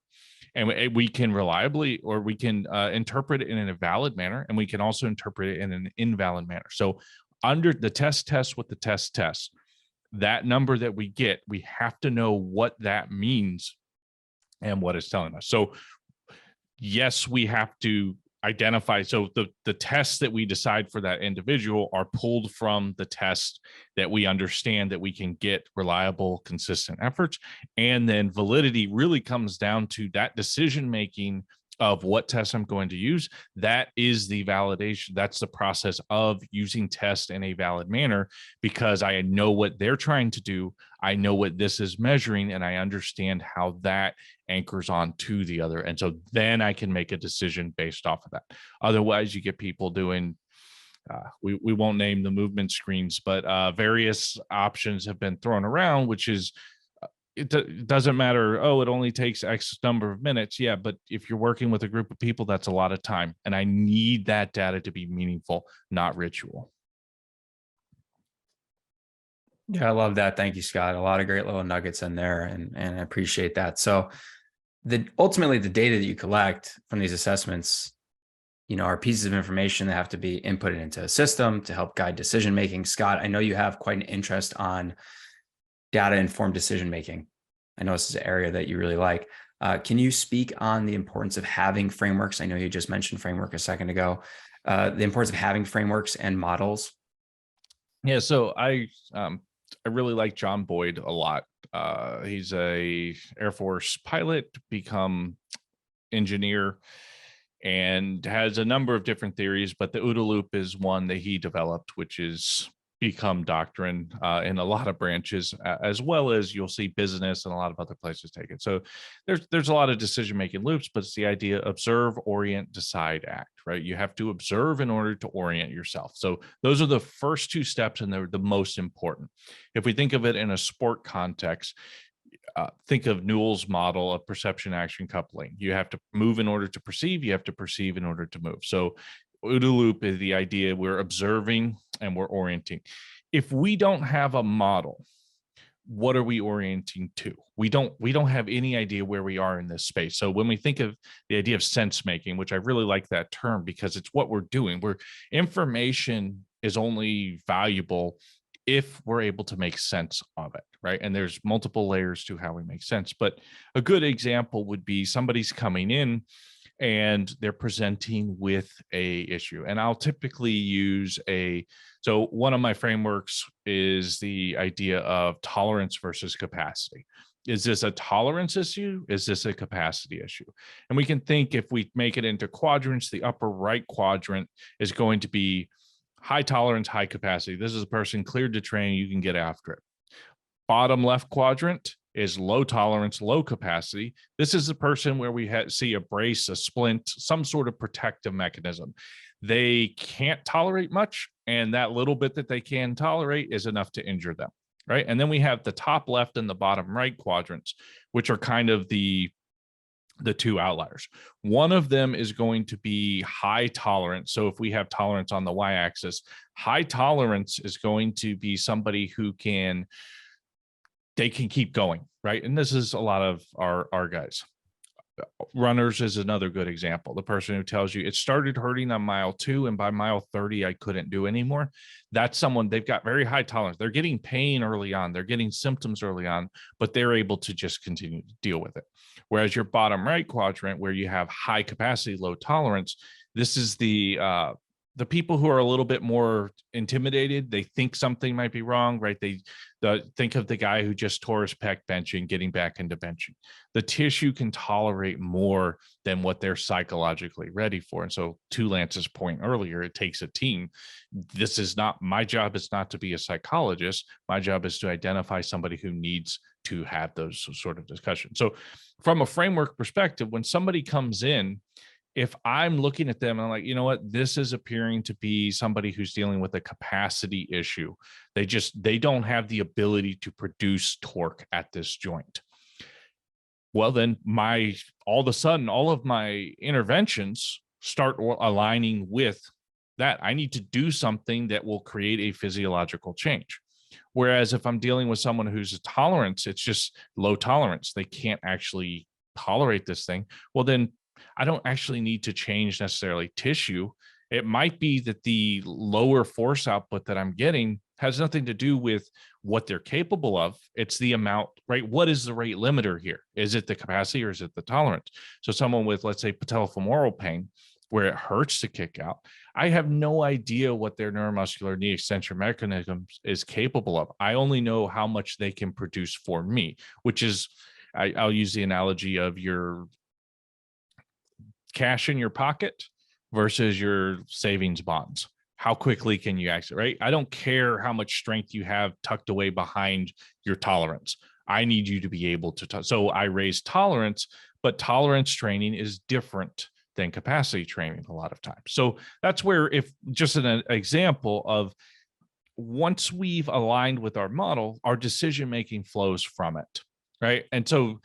And we can reliably, or we can interpret it in a valid manner, and we can also interpret it in an invalid manner. So under the test with the test, that number that we get, we have to know what that means and what it's telling us. So yes, we have to identify. So the tests that we decide for that individual are pulled from the test that we understand that we can get reliable, consistent efforts. And then validity really comes down to that decision-making of what tests I'm going to use. That is the validation. That's the process of using tests in a valid manner, because I know what they're trying to do. I know what this is measuring, and I understand how that anchors on to the other. And so then I can make a decision based off of that. Otherwise, you get people doing, we won't name the movement screens, but various options have been thrown around, which is, it doesn't matter. Oh, it only takes X number of minutes. Yeah, but if you're working with a group of people, that's a lot of time. And I need that data to be meaningful, not ritual. Yeah, I love that. Thank you, Scott. A lot of great little nuggets in there, and I appreciate that. So ultimately the data that you collect from these assessments, are pieces of information that have to be inputted into a system to help guide decision making. Scott, I know you have quite an interest on data-informed decision-making. I know this is an area that you really like. Can you speak on the importance of having frameworks? I know you just mentioned framework a second ago. The importance of having frameworks and models. Yeah, so I really like John Boyd a lot. He's a Air Force pilot, become engineer, and has a number of different theories, but the OODA loop is one that he developed, which is become doctrine in a lot of branches, as well as you'll see business and a lot of other places take it. So there's a lot of decision making loops, but it's the idea: observe, orient, decide, act. Right? You have to observe in order to orient yourself. So those are the first two steps, and they're the most important. If we think of it in a sport context, think of Newell's model of perception action coupling. You have to move in order to perceive. You have to perceive in order to move. So OODA loop is the idea: we're observing and we're orienting. If we don't have a model, what are we orienting to? We don't have any idea where we are in this space. So when we think of the idea of sense making, which I really like that term because it's what we're doing, information is only valuable if we're able to make sense of it, right? And there's multiple layers to how we make sense. But a good example would be somebody's coming in and they're presenting with a issue. And I'll typically use so one of my frameworks is the idea of tolerance versus capacity. Is this a tolerance issue? Is this a capacity issue? And we can think, if we make it into quadrants, the upper right quadrant is going to be high tolerance, high capacity. This is a person cleared to train, you can get after it. Bottom left quadrant is low tolerance, low capacity. This is the person where we see a brace, a splint, some sort of protective mechanism. They can't tolerate much, and that little bit that they can tolerate is enough to injure them, right? And then we have the top left and the bottom right quadrants, which are kind of the two outliers. One of them is going to be high tolerance. So if we have tolerance on the y-axis, high tolerance is going to be somebody who they can keep going, right? And this is a lot of our guys. Runners is another good example. The person who tells you it started hurting on mile 2 and by mile 30 I couldn't do anymore. That's someone, they've got very high tolerance. They're getting pain early on, they're getting symptoms early on, but they're able to just continue to deal with it. Whereas your bottom right quadrant, where you have high capacity, low tolerance, this is the people who are a little bit more intimidated. They think something might be wrong, right? They think of the guy who just tore his pec benching, getting back into benching. The tissue can tolerate more than what they're psychologically ready for. And so, to Lance's point earlier, it takes a team. This is not my job. Is not to be a psychologist. My job is to identify somebody who needs to have those sort of discussions. So from a framework perspective, when somebody comes in, if I'm looking at them and I'm like, you know what, this is appearing to be somebody who's dealing with a capacity issue. They don't have the ability to produce torque at this joint. Well, then all of a sudden, all of my interventions start aligning with that. I need to do something that will create a physiological change. Whereas if I'm dealing with someone who's a tolerance, it's just low tolerance. They can't actually tolerate this thing. Well, then I don't actually need to change necessarily tissue. It might be that the lower force output that I'm getting has nothing to do with what they're capable of. It's the amount, right? What is the rate limiter here? Is it the capacity or is it the tolerance? So someone with, let's say, patellofemoral pain, where it hurts to kick out, I have no idea what their neuromuscular knee extension mechanism is capable of. I only know how much they can produce for me, which is, I'll use the analogy of your cash in your pocket versus your savings bonds. How quickly can you exit, right? I don't care how much strength you have tucked away behind your tolerance. I need you to be able to. So I raise tolerance, but tolerance training is different than capacity training a lot of times. So that's where, if just an example of, once we've aligned with our model, our decision-making flows from it, right? And so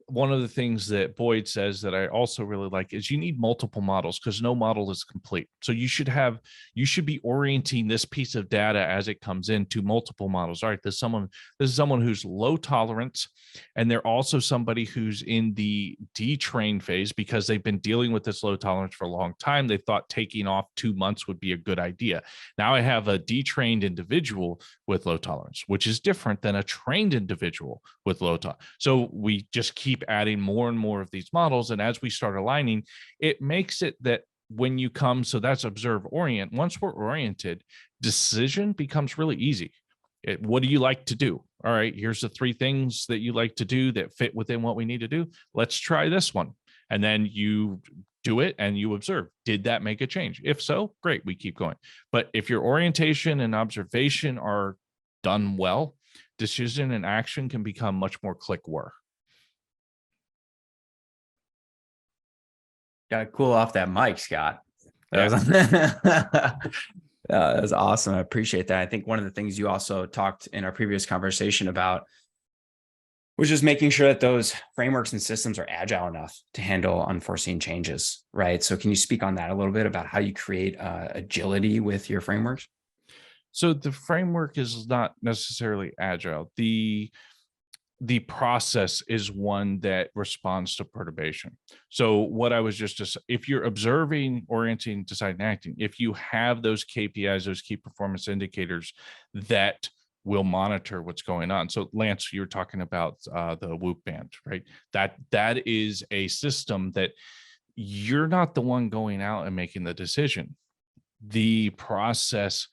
one of the things that Boyd says that I also really like is you need multiple models, because no model is complete. So you should be orienting this piece of data as it comes into multiple models. All right, this is someone who's low tolerance, and they're also somebody who's in the detrain phase because they've been dealing with this low tolerance for a long time. They thought taking off 2 months would be a good idea. Now I have a detrained individual with low tolerance, which is different than a trained individual with low tolerance. So we just keep adding more and more of these models. And as we start aligning, it makes it that when you come, so that's observe, orient. Once we're oriented, decision becomes really easy. What do you like to do? All right, here's the 3 things that you like to do that fit within what we need to do. Let's try this one. And then you do it and you observe, did that make a change? If so, great, we keep going. But if your orientation and observation are done well, decision and action can become much more click work. Got to cool off that mic, Scott. Yeah. That was awesome. I appreciate that. I think one of the things you also talked in our previous conversation about was just making sure that those frameworks and systems are agile enough to handle unforeseen changes, right? So can you speak on that a little bit about how you create agility with your frameworks? So the framework is not necessarily agile. The process is one that responds to perturbation. So what I was just if you're observing, orienting, deciding, acting, if you have those KPIs, those key performance indicators that will monitor what's going on. So Lance, you're talking about the Whoop band, right? That is a system that you're not the one going out and making the decision. The process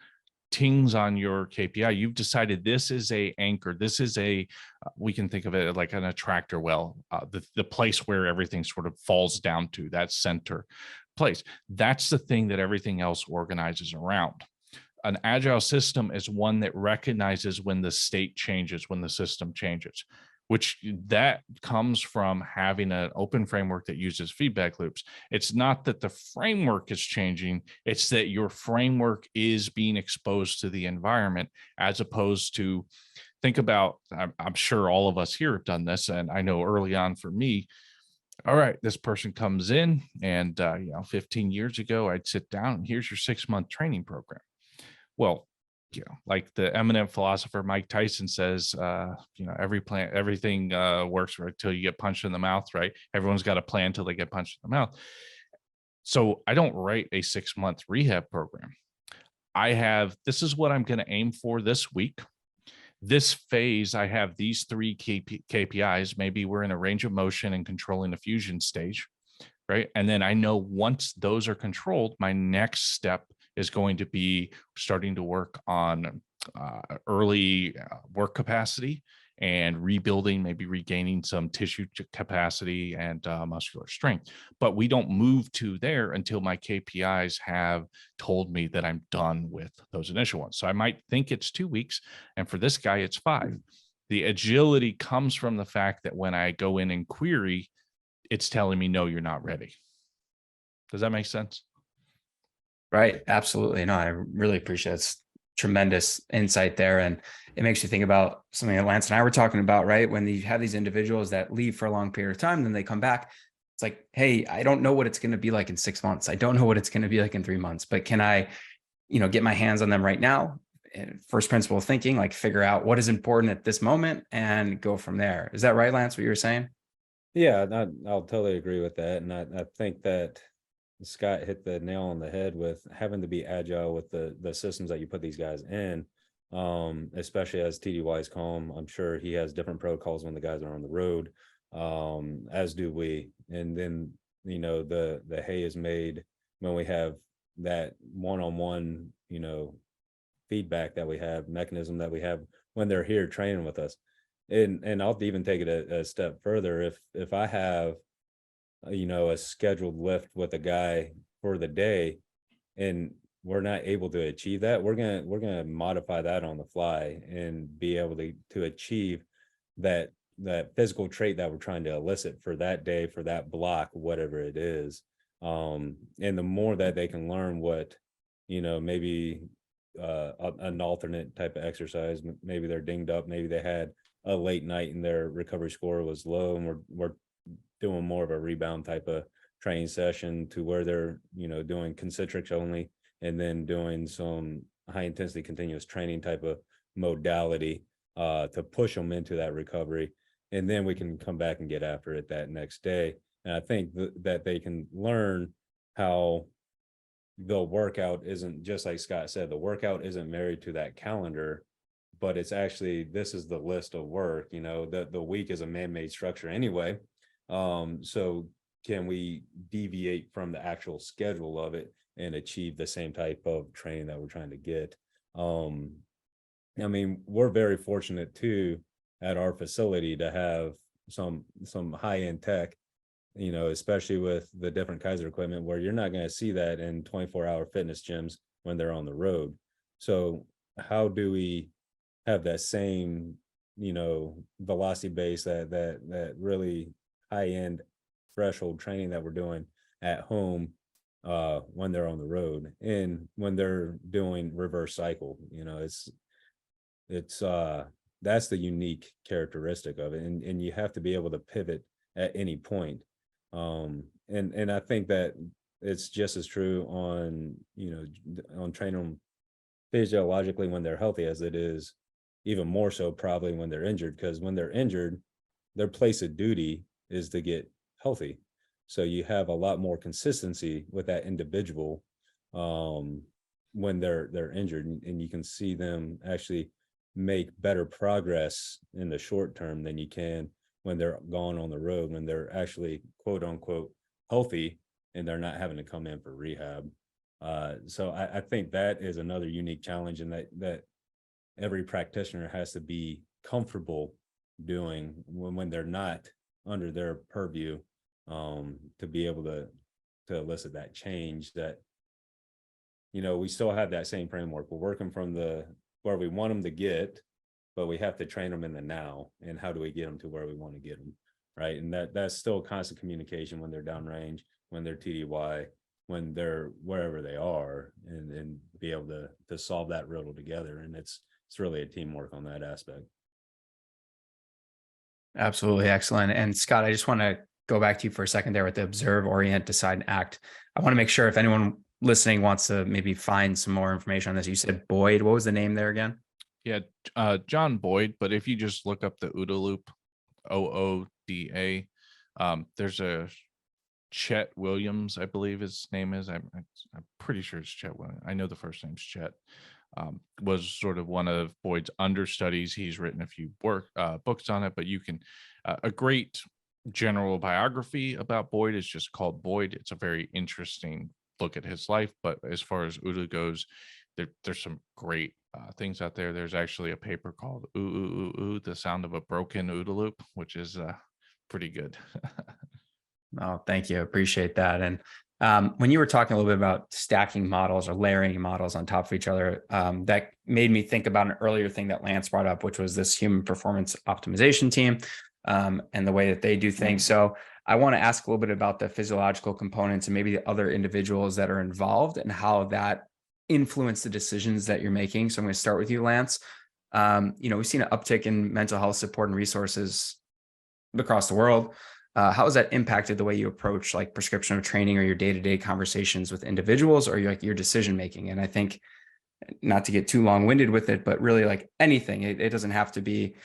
tings on your KPI. You've decided this is a anchor. This is a, we can think of it like an attractor well, the place where everything sort of falls down to, that center place. That's the thing that everything else organizes around. An agile system is one that recognizes when the state changes, when the system changes, which that comes from having an open framework that uses feedback loops. It's not that the framework is changing, it's that your framework is being exposed to the environment, as opposed to, think about, I'm sure all of us here have done this, and I know early on for me, all right, this person comes in and 15 years ago, I'd sit down and here's your 6-month training program. Well, like the eminent philosopher Mike Tyson says, everything works right till you get punched in the mouth, right? Everyone's got a plan until they get punched in the mouth. So I don't write a 6-month rehab program. I have, this is what I'm going to aim for this week. This phase, I have these 3 KPIs. Maybe we're in a range of motion and controlling the fusion stage, right? And then I know once those are controlled, my next step is going to be starting to work on early work capacity and rebuilding, maybe regaining some tissue capacity and muscular strength. But we don't move to there until my KPIs have told me that I'm done with those initial ones. So I might think it's 2 weeks, and for this guy, it's 5. The agility comes from the fact that when I go in and query, it's telling me, no, you're not ready. Does that make sense? Right. Absolutely. No, I really appreciate it. It's tremendous insight there. And it makes you think about something that Lance and I were talking about, right? When you have these individuals that leave for a long period of time, then they come back. It's like, hey, I don't know what it's going to be like in 6 months. I don't know what it's going to be like in 3 months, but can I, get my hands on them right now? First principle thinking, like figure out what is important at this moment and go from there. Is that right, Lance, what you were saying? Yeah, I'll totally agree with that. And I think that Scott hit the nail on the head with having to be agile with the systems that you put these guys in, especially as TDYs call them. I'm sure he has different protocols when the guys are on the road, as do we. And then, the hay is made when we have that one-on-one, feedback that we have, mechanism that we have when they're here training with us. And I'll even take it a step further. If I have a scheduled lift with a guy for the day and we're not able to achieve that, we're gonna modify that on the fly and be able to achieve that physical trait that we're trying to elicit for that day, for that block, whatever it is. And the more that they can learn what, maybe an alternate type of exercise, maybe they're dinged up, maybe they had a late night and their recovery score was low, and we're doing more of a rebound type of training session to where they're, doing concentrics only, and then doing some high intensity continuous training type of modality to push them into that recovery. And then we can come back and get after it that next day. And I think that they can learn how the workout isn't, just like Scott said, the workout isn't married to that calendar, but it's actually, this is the list of work. The week is a man-made structure anyway. So can we deviate from the actual schedule of it and achieve the same type of training that we're trying to get? We're very fortunate too at our facility to have some high-end tech especially with the different Keiser equipment, where you're not going to see that in 24-hour fitness gyms when they're on the road. So how do we have that same, velocity base, that really high end threshold training that we're doing at home when they're on the road, and when they're doing reverse cycle? It's that's the unique characteristic of it, and you have to be able to pivot at any point. And I think that it's just as true on on training them physiologically when they're healthy, as it is even more so probably when they're injured, because when they're injured, their place of duty is to get healthy. So you have a lot more consistency with that individual when they're injured, and you can see them actually make better progress in the short term than you can when they're gone on the road, when they're actually quote unquote healthy and they're not having to come in for rehab. So I think that is another unique challenge, and that every practitioner has to be comfortable doing when they're not under their purview, to be able to elicit that change. That we still have that same framework. We're working from where we want them to get, but we have to train them in the now, and how do we get them to where we want to get them, right? And that's still constant communication when they're downrange, when they're TDY, when they're wherever they are, and be able to solve that riddle together. And it's really a teamwork on that aspect. Absolutely excellent. And Scott, I just want to go back to you for a second there with the observe, orient, decide, and act. I want to make sure if anyone listening wants to maybe find some more information on this. You said Boyd. What was the name there again? Yeah, John Boyd. But if you just look up the OODA loop, OODA, there's a Chet Williams, I believe his name is. I'm pretty sure it's Chet Williams. I know the first name's Chet. Was sort of one of Boyd's understudies. He's written a few books on it, but you can a great general biography about Boyd is just called Boyd. It's a very interesting look at his life. But as far as OODA goes, there's some great things out there. There's actually a paper called Ooh Ooh Ooh Ooh, the sound of a broken OODA loop, which is pretty good. Oh, thank you. Appreciate that. And when you were talking a little bit about stacking models or layering models on top of each other, that made me think about an earlier thing that Lance brought up, which was this human performance optimization team and the way that they do things. So I want to ask a little bit about the physiological components and maybe the other individuals that are involved and how that influence the decisions that you're making. So I'm going to start with you, Lance. We've seen an uptick in mental health support and resources across the world. How has that impacted the way you approach like prescription of training or your day-to-day conversations with individuals or your decision making? And I think, not to get too long-winded with it, but really like anything, it doesn't have to be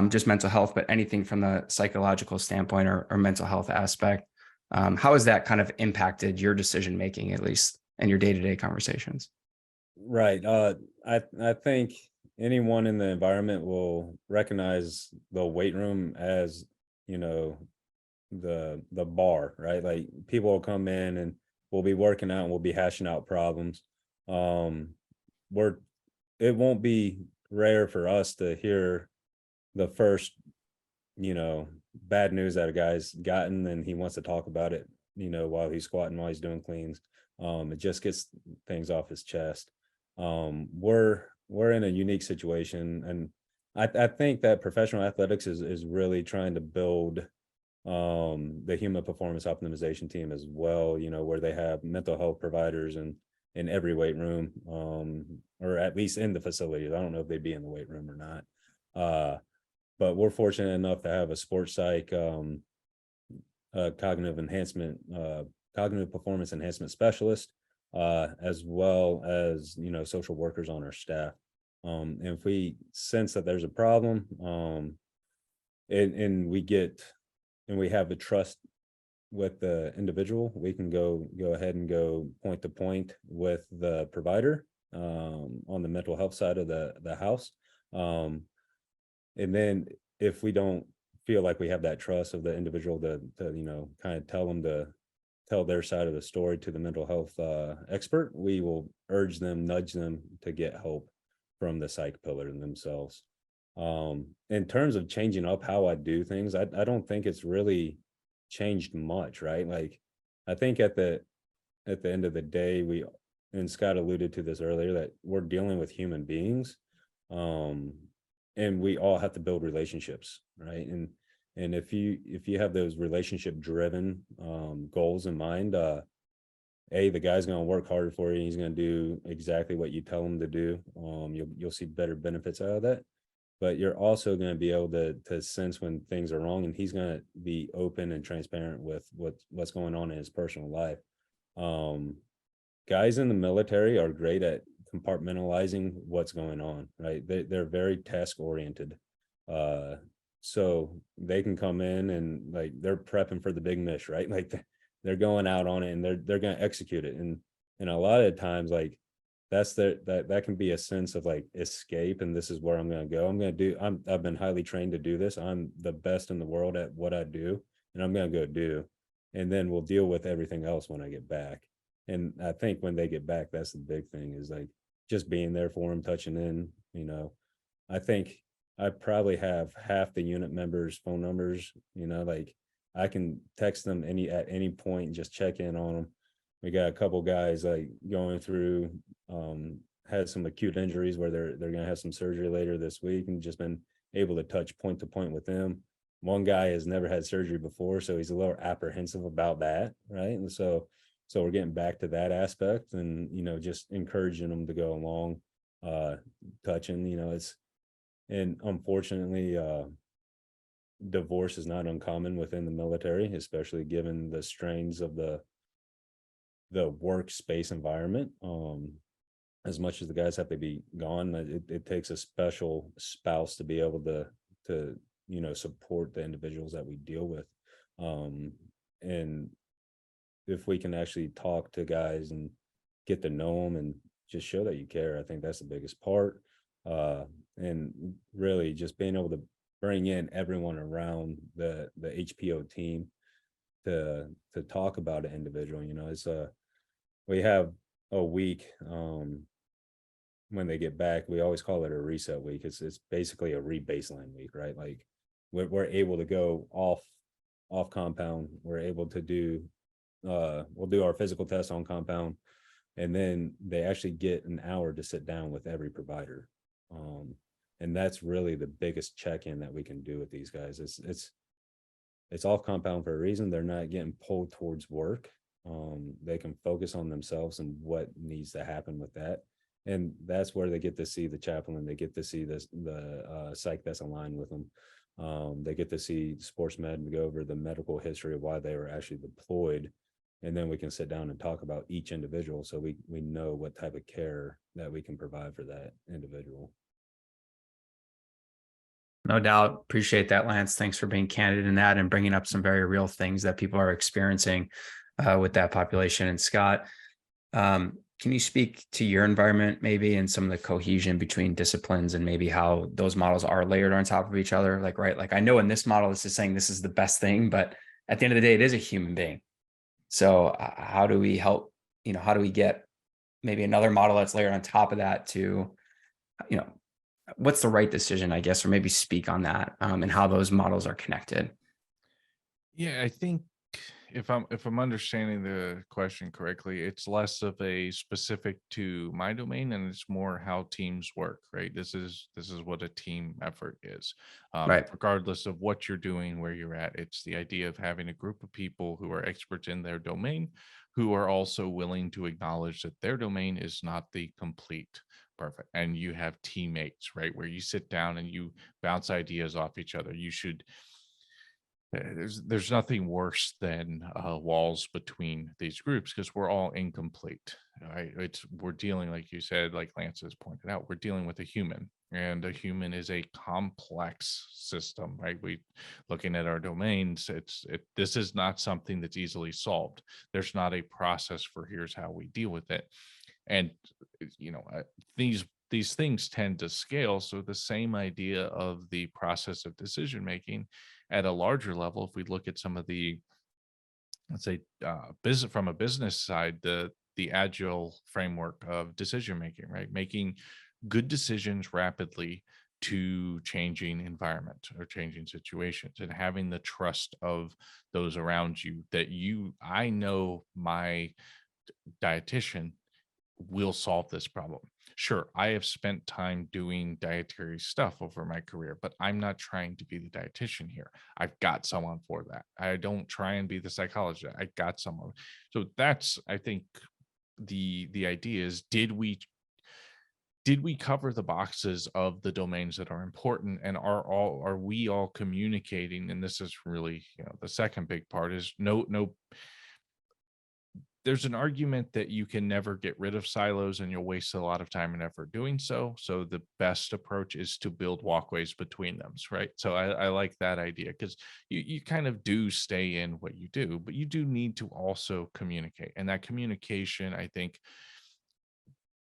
just mental health, but anything from the psychological standpoint or mental health aspect. How has that kind of impacted your decision making, at least in your day-to-day conversations? Right. I think anyone in the environment will recognize the weight room as, the bar, right? Like people will come in and we'll be working out and we'll be hashing out problems. It won't be rare for us to hear the first, bad news that a guy's gotten, and he wants to talk about it, while he's squatting, while he's doing cleans. It just gets things off his chest. We're in a unique situation, and I think that professional athletics is really trying to build the human performance optimization team as well, where they have mental health providers in every weight room, or at least in the facilities. I don't know if they'd be in the weight room or not. But we're fortunate enough to have a sports psych, cognitive performance enhancement specialist, as well as, social workers on our staff. And if we sense that there's a problem, and we have the trust with the individual, we can go ahead and go point to point with the provider on the mental health side of the house. And then if we don't feel like we have that trust of the individual to kind of tell them to tell their side of the story to the mental health expert, we will nudge them to get help from the psych pillar themselves. In terms of changing up how I do things, I don't think it's really changed much, right? Like, I think at the end of the day, and Scott alluded to this earlier, that we're dealing with human beings, and we all have to build relationships, right? And if you have those relationship driven goals in mind, the guy's going to work harder for you. He's going to do exactly what you tell him to do. You'll see better benefits out of that. But you're also going to be able to sense when things are wrong, and he's going to be open and transparent with what's going on in his personal life. Guys in the military are great at compartmentalizing what's going on, right? They're very task oriented. So they can come in and like they're prepping for the big miss, right? Like they're going out on it and they're going to execute it. And a lot of times, like that can be a sense of like escape, and this is where I'm going to go. I've been highly trained to do this. I'm the best in the world at what I do, and I'm going to go do, and then we'll deal with everything else when I get back. And I think when they get back, that's the big thing, is like just being there for them, touching in. I think I probably have half the unit members' phone numbers, like I can text them at any point and just check in on them. We got a couple guys like going through, had some acute injuries where they're going to have some surgery later this week, and just been able to touch point to point with them. One guy has never had surgery before, so he's a little apprehensive about that, right? And so we're getting back to that aspect, and just encouraging them to go along, touching. And unfortunately, divorce is not uncommon within the military, especially given the strains of the workspace environment. As much as the guys have to be gone, it takes a special spouse to be able to support the individuals that we deal with. And if we can actually talk to guys and get to know them and just show that you care, I think that's the biggest part. And really just being able to bring in everyone around the HPO team to talk about an individual. It's we have a week when they get back. We always call it a reset week. It's basically a re-baseline week, right? Like we're able to go off compound. We're able to do we'll do our physical test on compound, and then they actually get an hour to sit down with every provider. And that's really the biggest check-in that we can do with these guys. It's off compound for a reason. They're not getting pulled towards work. They can focus on themselves and what needs to happen with that. And that's where they get to see the chaplain. They get to see the psych that's aligned with them. They get to see sports med and go over the medical history of why they were actually deployed. And then we can sit down and talk about each individual, so we know what type of care that we can provide for that individual. No doubt. Appreciate that, Lance. Thanks for being candid in that and bringing up some very real things that people are experiencing with that population. And Scott, can you speak to your environment maybe, and some of the cohesion between disciplines, and maybe how those models are layered on top of each other? Like, right, like I know in this model, this is saying this is the best thing, but at the end of the day, it is a human being. So how do we help, how do we get maybe another model that's layered on top of that to, what's the right decision, I guess, or maybe speak on that, and how those models are connected? Yeah, I think if I'm understanding the question correctly, it's less of a specific to my domain, and it's more how teams work, right? This is what a team effort is. Right. Regardless of what you're doing, where you're at, it's the idea of having a group of people who are experts in their domain, who are also willing to acknowledge that their domain is not the complete perfect. And you have teammates, right, where you sit down and you bounce ideas off each other. You should there's nothing worse than walls between these groups, because we're all incomplete, right? We're dealing, like you said, like Lance has pointed out, we're dealing with a human, and a human is a complex system, right? We looking at our domains, this is not something that's easily solved. There's not a process for here's how we deal with it. And these things tend to scale. So the same idea of the process of decision making at a larger level, if we look at some of the, let's say, business, from a business side, the agile framework of decision making, right? Making good decisions rapidly to changing environment or changing situations, and having the trust of those around you that I know my dietitian will solve this problem. Sure, I have spent time doing dietary stuff over my career, but I'm not trying to be the dietitian here. I've got someone for that. I don't try and be the psychologist. I got someone. So that's, I think, the idea is, did we cover the boxes of the domains that are important, and are we all communicating? And this is really, the second big part is no, there's an argument that you can never get rid of silos, and you'll waste a lot of time and effort doing so. So the best approach is to build walkways between them, right? So I like that idea, because you kind of do stay in what you do, but you do need to also communicate. And that communication, I think,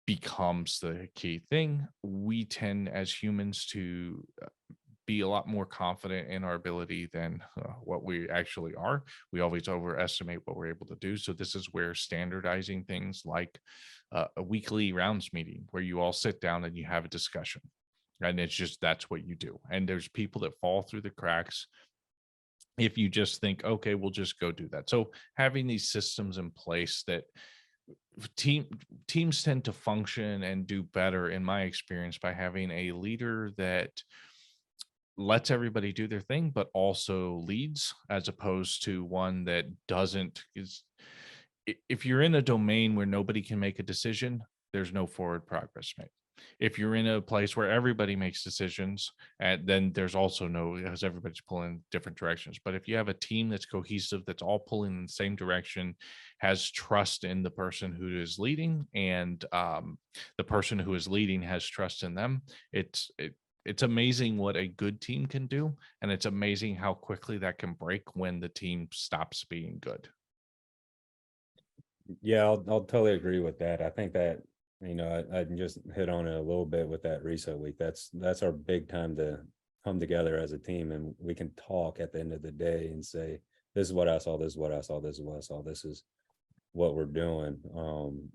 becomes the key thing. We tend as humans to be a lot more confident in our ability than what we actually are. We always overestimate what we're able to do. So this is where standardizing things like a weekly rounds meeting, where you all sit down and you have a discussion, and it's just, that's what you do. And there's people that fall through the cracks if you just think, okay, we'll just go do that. So having these systems in place that teams tend to function and do better, in my experience, by having a leader that lets everybody do their thing, but also leads, as opposed to one that doesn't. If you're in a domain where nobody can make a decision, there's no forward progress made. If you're in a place where everybody makes decisions, and then there's also no, as everybody's pulling in different directions. But if you have a team that's cohesive, that's all pulling in the same direction, has trust in the person who is leading, and the person who is leading has trust in them, it's amazing what a good team can do. And it's amazing how quickly that can break when the team stops being good. Yeah, I'll totally agree with that. I think that, I just hit on it a little bit with that reset week. That's our big time to come together as a team, and we can talk at the end of the day and say, this is what I saw, this is what I saw, this is what I saw, this is what we're doing.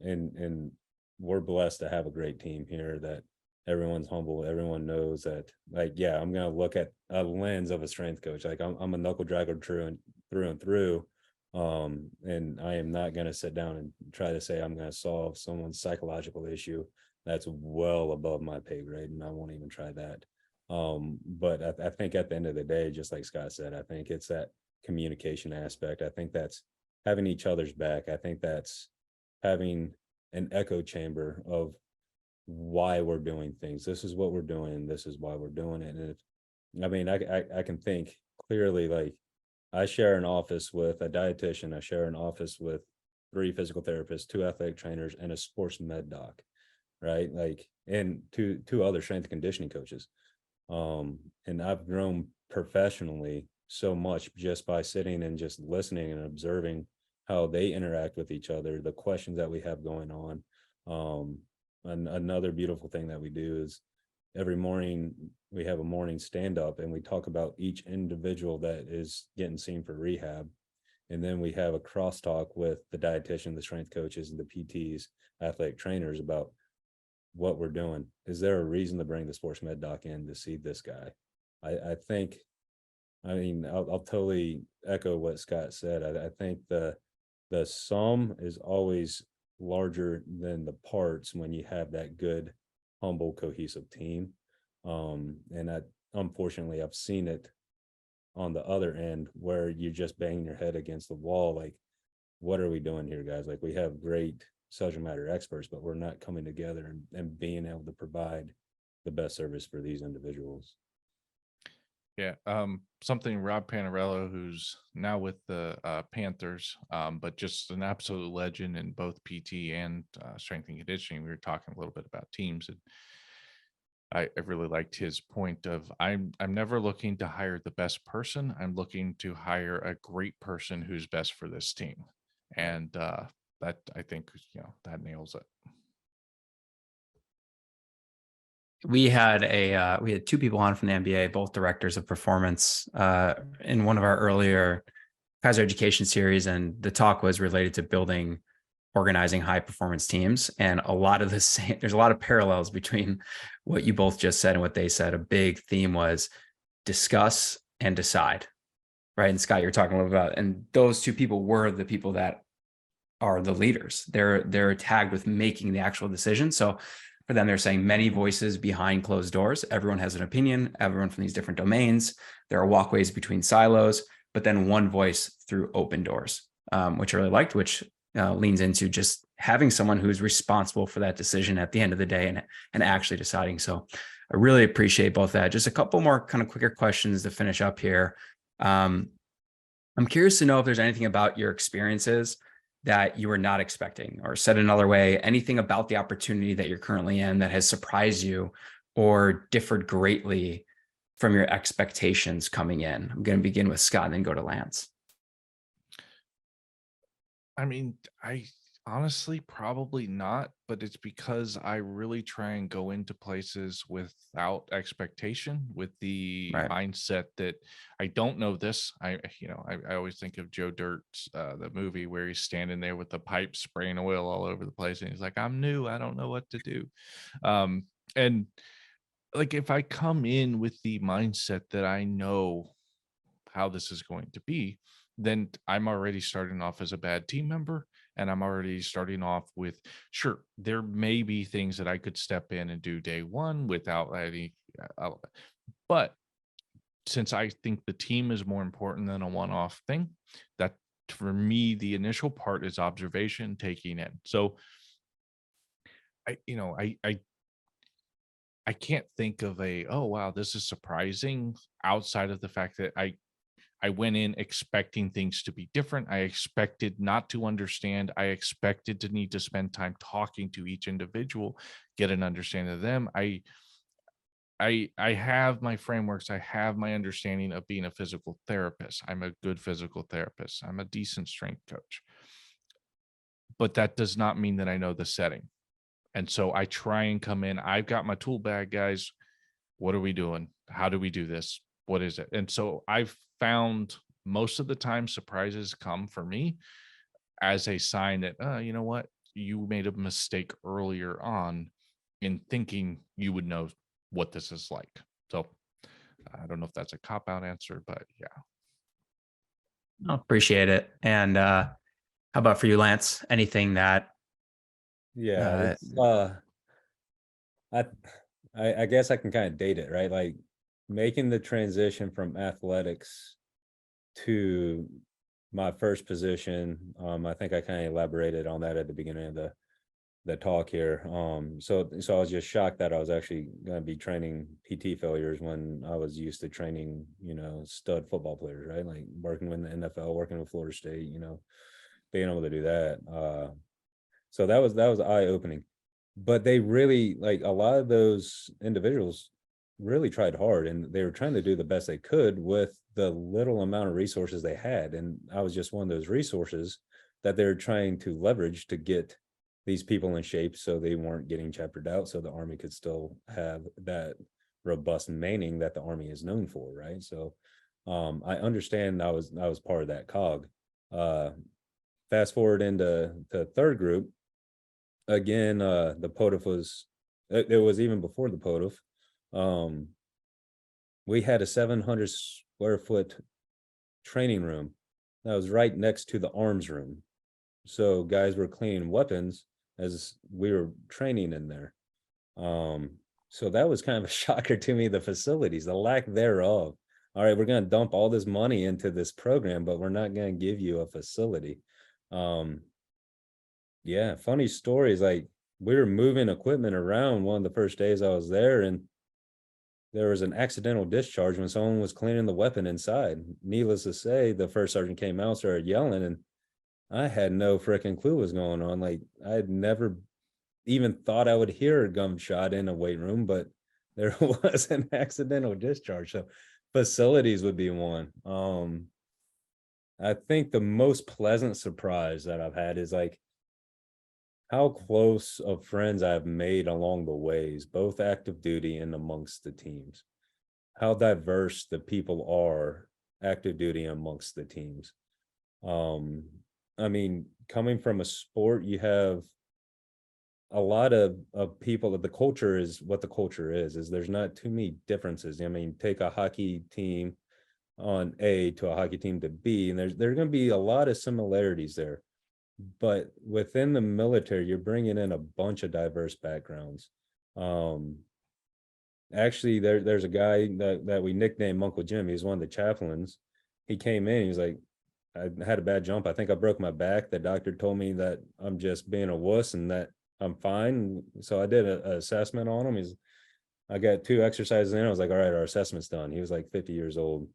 And we're blessed to have a great team here, that everyone's humble. Everyone knows that, like, yeah, I'm going to look at a lens of a strength coach. Like, I'm a knuckle dragger through and through. And I am not going to sit down and try to say I'm going to solve someone's psychological issue. That's well above my pay grade, and I won't even try that. But I think at the end of the day, just like Scott said, I think it's that communication aspect. I think that's having each other's back. I think that's having an echo chamber of why we're doing things. This is what we're doing. This is why we're doing it. And I can think clearly, like, I share an office with a dietitian. I share an office with 3 physical therapists, 2 athletic trainers, and a sports med doc, right? Like, and two other strength and conditioning coaches. And I've grown professionally so much just by sitting and just listening and observing how they interact with each other, the questions that we have going on. And another beautiful thing that we do is every morning we have a morning stand up, and we talk about each individual that is getting seen for rehab. And then we have a crosstalk with the dietitian, the strength coaches, and the PTs, athletic trainers, about what we're doing. Is there a reason to bring the sports med doc in to see this guy? I think, I'll totally echo what Scott said. I think the sum is always larger than the parts when you have that good, humble, cohesive team. And unfortunately, I've seen it on the other end, where you're just banging your head against the wall. Like, what are we doing here, guys? Like, we have great subject matter experts, but we're not coming together and being able to provide the best service for these individuals. Yeah, something Rob Panarello, who's now with the Panthers, but just an absolute legend in both PT and strength and conditioning. We were talking a little bit about teams, and I really liked his point of, I'm never looking to hire the best person. I'm looking to hire a great person who's best for this team, and that, I think, that nails it. We had 2 people on from the MBA, both directors of performance, in one of our earlier Keiser Education Series, and the talk was related to building organizing high performance teams. And a lot of the same, there's a lot of parallels between what you both just said and what they said. A big theme was discuss and decide, right? And Scott, you're talking a little about, and those two people were the people that are the leaders. They're tagged with making the actual decision. So for them, they're saying many voices behind closed doors. Everyone has an opinion, everyone from these different domains. There are walkways between silos, but then one voice through open doors, which I really liked, which leans into just having someone who's responsible for that decision at the end of the day and actually deciding. So I really appreciate both that. Just a couple more kind of quicker questions to finish up here. I'm curious to know if there's anything about your experiences that you were not expecting, or said another way, anything about the opportunity that you're currently in that has surprised you or differed greatly from your expectations coming in. I'm going to begin with Scott and then go to Lance. I mean, I honestly probably not, but it's because I really try and go into places without expectation, with the Right. mindset that I don't know this. I always think of Joe Dirt's the movie where he's standing there with the pipe spraying oil all over the place, and he's like, "I'm new, I don't know what to do." And like, if I come in with the mindset that I know how this is going to be, then I'm already starting off as a bad team member. And I'm already starting off with, sure, there may be things that I could step in and do day one without any, but since I think the team is more important than a one-off thing, that for me, the initial part is observation, taking in. So I can't think of oh wow, this is surprising, outside of the fact that I went in expecting things to be different. I expected not to understand. I expected to need to spend time talking to each individual, get an understanding of them. I have my frameworks. I have my understanding of being a physical therapist. I'm a good physical therapist. I'm a decent strength coach. But that does not mean that I know the setting. And so I try and come in. I've got my tool bag, guys. What are we doing? How do we do this? What is it? And so I've found most of the time surprises come for me as a sign that, you know what, you made a mistake earlier on in thinking you would know what this is like. So I don't know if that's a cop-out answer, but yeah. I appreciate it. And how about for you, Lance? Anything that Yeah, it's I guess I can kind of date it, right? Like making the transition from athletics to my first position. I think I kind of elaborated on that at the beginning of the talk here. So I was just shocked that I was actually going to be training PT failures when I was used to training, stud football players, right? Like working with the NFL, working with Florida State, being able to do that. So that was eye-opening. But they really, like, a lot of those individuals really tried hard, and they were trying to do the best they could with the little amount of resources they had. And I was just one of those resources that they're trying to leverage to get these people in shape so they weren't getting chaptered out, so the Army could still have that robust manning that the Army is known for, right? So I understand I was part of that cog. Fast forward into the third group. Again, the POTUF was, it was even before the POTUF. We had a 700 square foot training room that was right next to the arms room. So guys were cleaning weapons as we were training in there. So that was kind of a shocker to me, the facilities, the lack thereof. All right, we're going to dump all this money into this program, but we're not going to give you a facility. Yeah, funny stories. Like, we were moving equipment around one of the first days I was there, and there was an accidental discharge when someone was cleaning the weapon inside. Needless to say, the first sergeant came out, started yelling, and I had no freaking clue what was going on. Like, I had never even thought I would hear a gunshot in a weight room, but there was an accidental discharge. So facilities would be one. I think the most pleasant surprise that I've had is like how close of friends I've made along the ways, both active duty and amongst the teams. How diverse the people are active duty amongst the teams. I mean, coming from a sport, you have a lot of people that the culture is what the culture is there's not too many differences. I mean, take a hockey team on A to a hockey team to B, and there's going to be a lot of similarities there. But within the military, you're bringing in a bunch of diverse backgrounds. Actually, there's a guy that we nicknamed Uncle Jim. He's one of the chaplains. He came in, he was like, I had a bad jump. I think I broke my back. The doctor told me that I'm just being a wuss and that I'm fine. So I did an assessment on him. I got 2 exercises in. I was like, all right, our assessment's done. He was like 50 years old.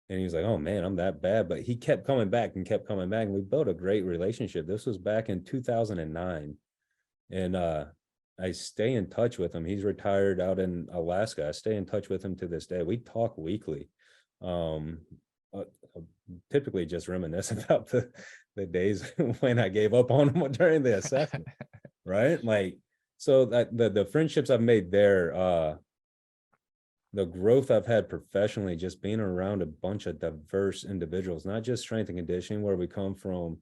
And he was like, oh man, I'm that bad. But he kept coming back and kept coming back. And we built a great relationship. This was back in 2009. And I stay in touch with him. He's retired out in Alaska. I stay in touch with him to this day. We talk weekly. Um, typically just reminisce about the days when I gave up on him during the assessment, right? Like, so that the friendships I've made there, the growth I've had professionally, just being around a bunch of diverse individuals, not just strength and conditioning, where we come from.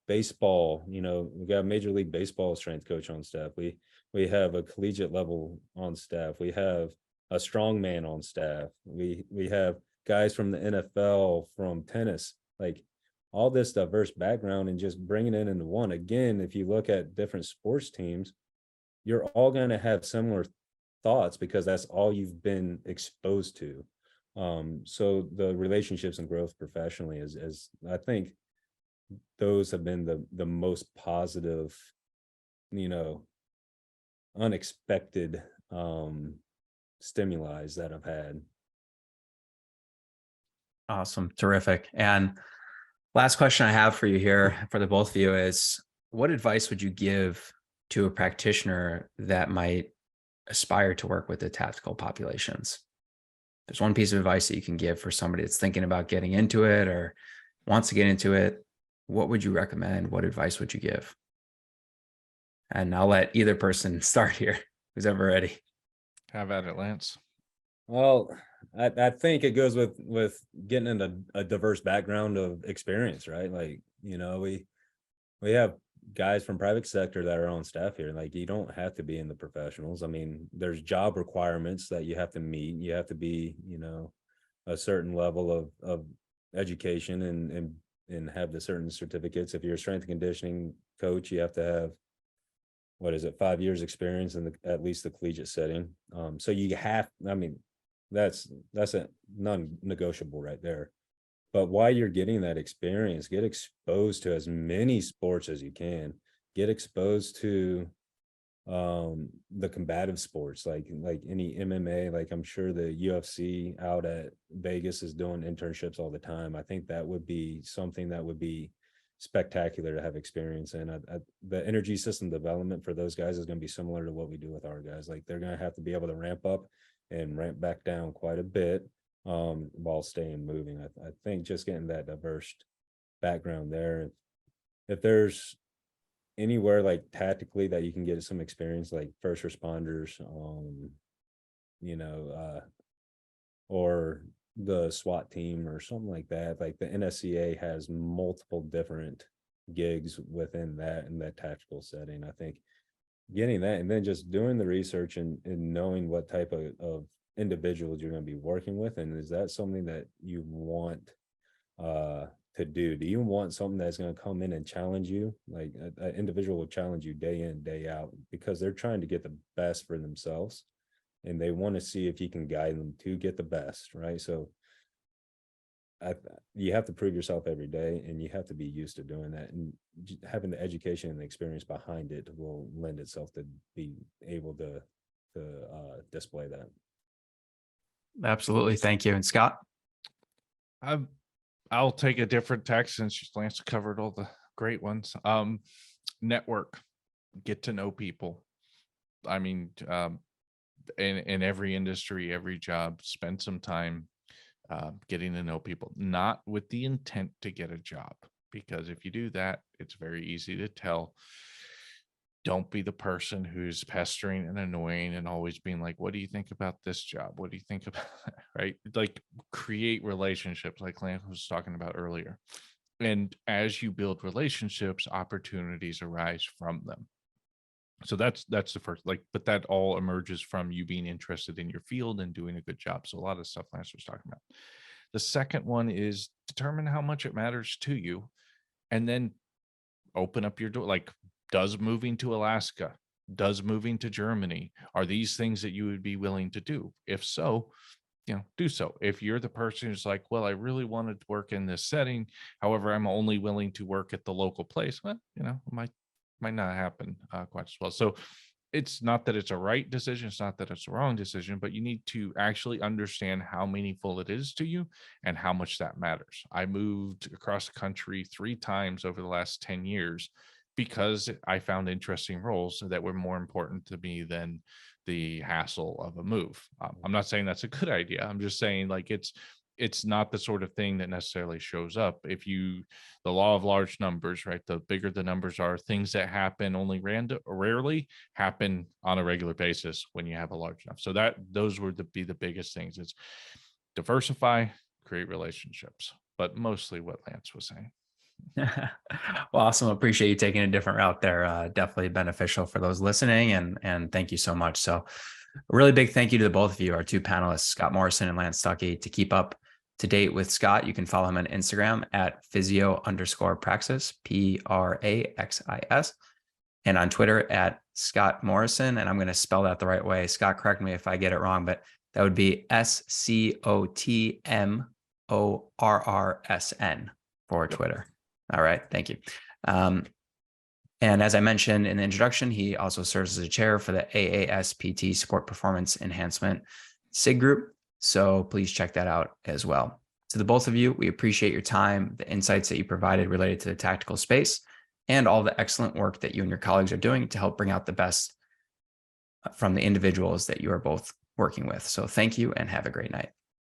Baseball, we got a Major League Baseball strength coach on staff. We have a collegiate level on staff. We have a strongman on staff. We have guys from the NFL, from tennis, like all this diverse background, and just bringing it into one. Again, if you look at different sports teams, you're all going to have similar thoughts because that's all you've been exposed to. So the relationships and growth professionally is I think those have been the most positive, unexpected stimuli that I've had. Awesome. Terrific. And last question I have for you here for the both of you is, what advice would you give to a practitioner that might aspire to work with the tactical populations? There's one piece of advice that you can give for somebody that's thinking about getting into it or wants to get into it. What would you recommend? What advice would you give? And I'll let either person start here, who's ever ready. Have at it, Lance. Well, I think it goes with getting into a diverse background of experience, right? Like, we have guys from private sector that are on staff here. Like, you don't have to be in the professionals. I mean, there's job requirements that you have to meet. You have to be, a certain level of education and have the certain certificates. If you're a strength and conditioning coach, you have to have, 5 years experience in at least the collegiate setting. So you have, that's a non-negotiable right there. But while you're getting that experience, get exposed to as many sports as you can. Get exposed to the combative sports, like any MMA. Like, I'm sure the UFC out at Vegas is doing internships all the time. I think that would be something that would be spectacular to have experience in. The energy system development for those guys is going to be similar to what we do with our guys. Like, they're going to have to be able to ramp up and ramp back down quite a bit while staying moving. I think just getting that diverse background there. If there's anywhere like tactically that you can get some experience, like first responders, or the SWAT team or something like that. Like, the NSCA has multiple different gigs within that in that tactical setting. I think getting that, and then just doing the research and knowing what type of individuals you're going to be working with, and is that something that you want to do? Do you want something that's going to come in and challenge you? Like, an individual will challenge you day in, day out, because they're trying to get the best for themselves, and they want to see if you can guide them to get the best, right? So you have to prove yourself every day, and you have to be used to doing that, and having the education and the experience behind it will lend itself to be able to display that. Absolutely. Thank you. And Scott? I'll take a different tack since Lance covered all the great ones. Network, get to know people. I mean, in every industry, every job, spend some time getting to know people, not with the intent to get a job, because if you do that, it's very easy to tell. Don't be the person who's pestering and annoying and always being like, what do you think about this job? What do you think about that? Right? Like, create relationships like Lance was talking about earlier. And as you build relationships, opportunities arise from them. So that's the first, like, but that all emerges from you being interested in your field and doing a good job. So a lot of stuff Lance was talking about. The second one is determine how much it matters to you, and then open up your door. Like, does moving to Alaska, does moving to Germany, are these things that you would be willing to do? If so, do so. If you're the person who's like, well, I really wanted to work in this setting, however, I'm only willing to work at the local place, well, it might not happen quite as well. So it's not that it's a right decision, it's not that it's a wrong decision, but you need to actually understand how meaningful it is to you and how much that matters. I moved across the country 3 times over the last 10 years because I found interesting roles that were more important to me than the hassle of a move. I'm not saying that's a good idea. I'm just saying, like, it's not the sort of thing that necessarily shows up. The law of large numbers, right? The bigger the numbers are, things that happen only rarely happen on a regular basis when you have a large enough. So those would be the biggest things. It's diversify, create relationships, but mostly what Lance was saying. Well, awesome. Appreciate you taking a different route there. Definitely beneficial for those listening, and thank you so much. So a really big thank you to the both of you, our 2 panelists, Scot Morrison and Lance Stucky. To keep up to date with Scott, you can follow him on Instagram at physio_praxis, PRAXIS, and on Twitter at Scot Morrison. And I'm going to spell that the right way. Scott, correct me if I get it wrong, but that would be SCOTMORRSN for Twitter. All right. Thank you. And as I mentioned in the introduction, he also serves as a chair for the AASPT Sport Performance Enhancement SIG group. So please check that out as well. To the both of you, we appreciate your time, the insights that you provided related to the tactical space, and all the excellent work that you and your colleagues are doing to help bring out the best from the individuals that you are both working with. So thank you and have a great night.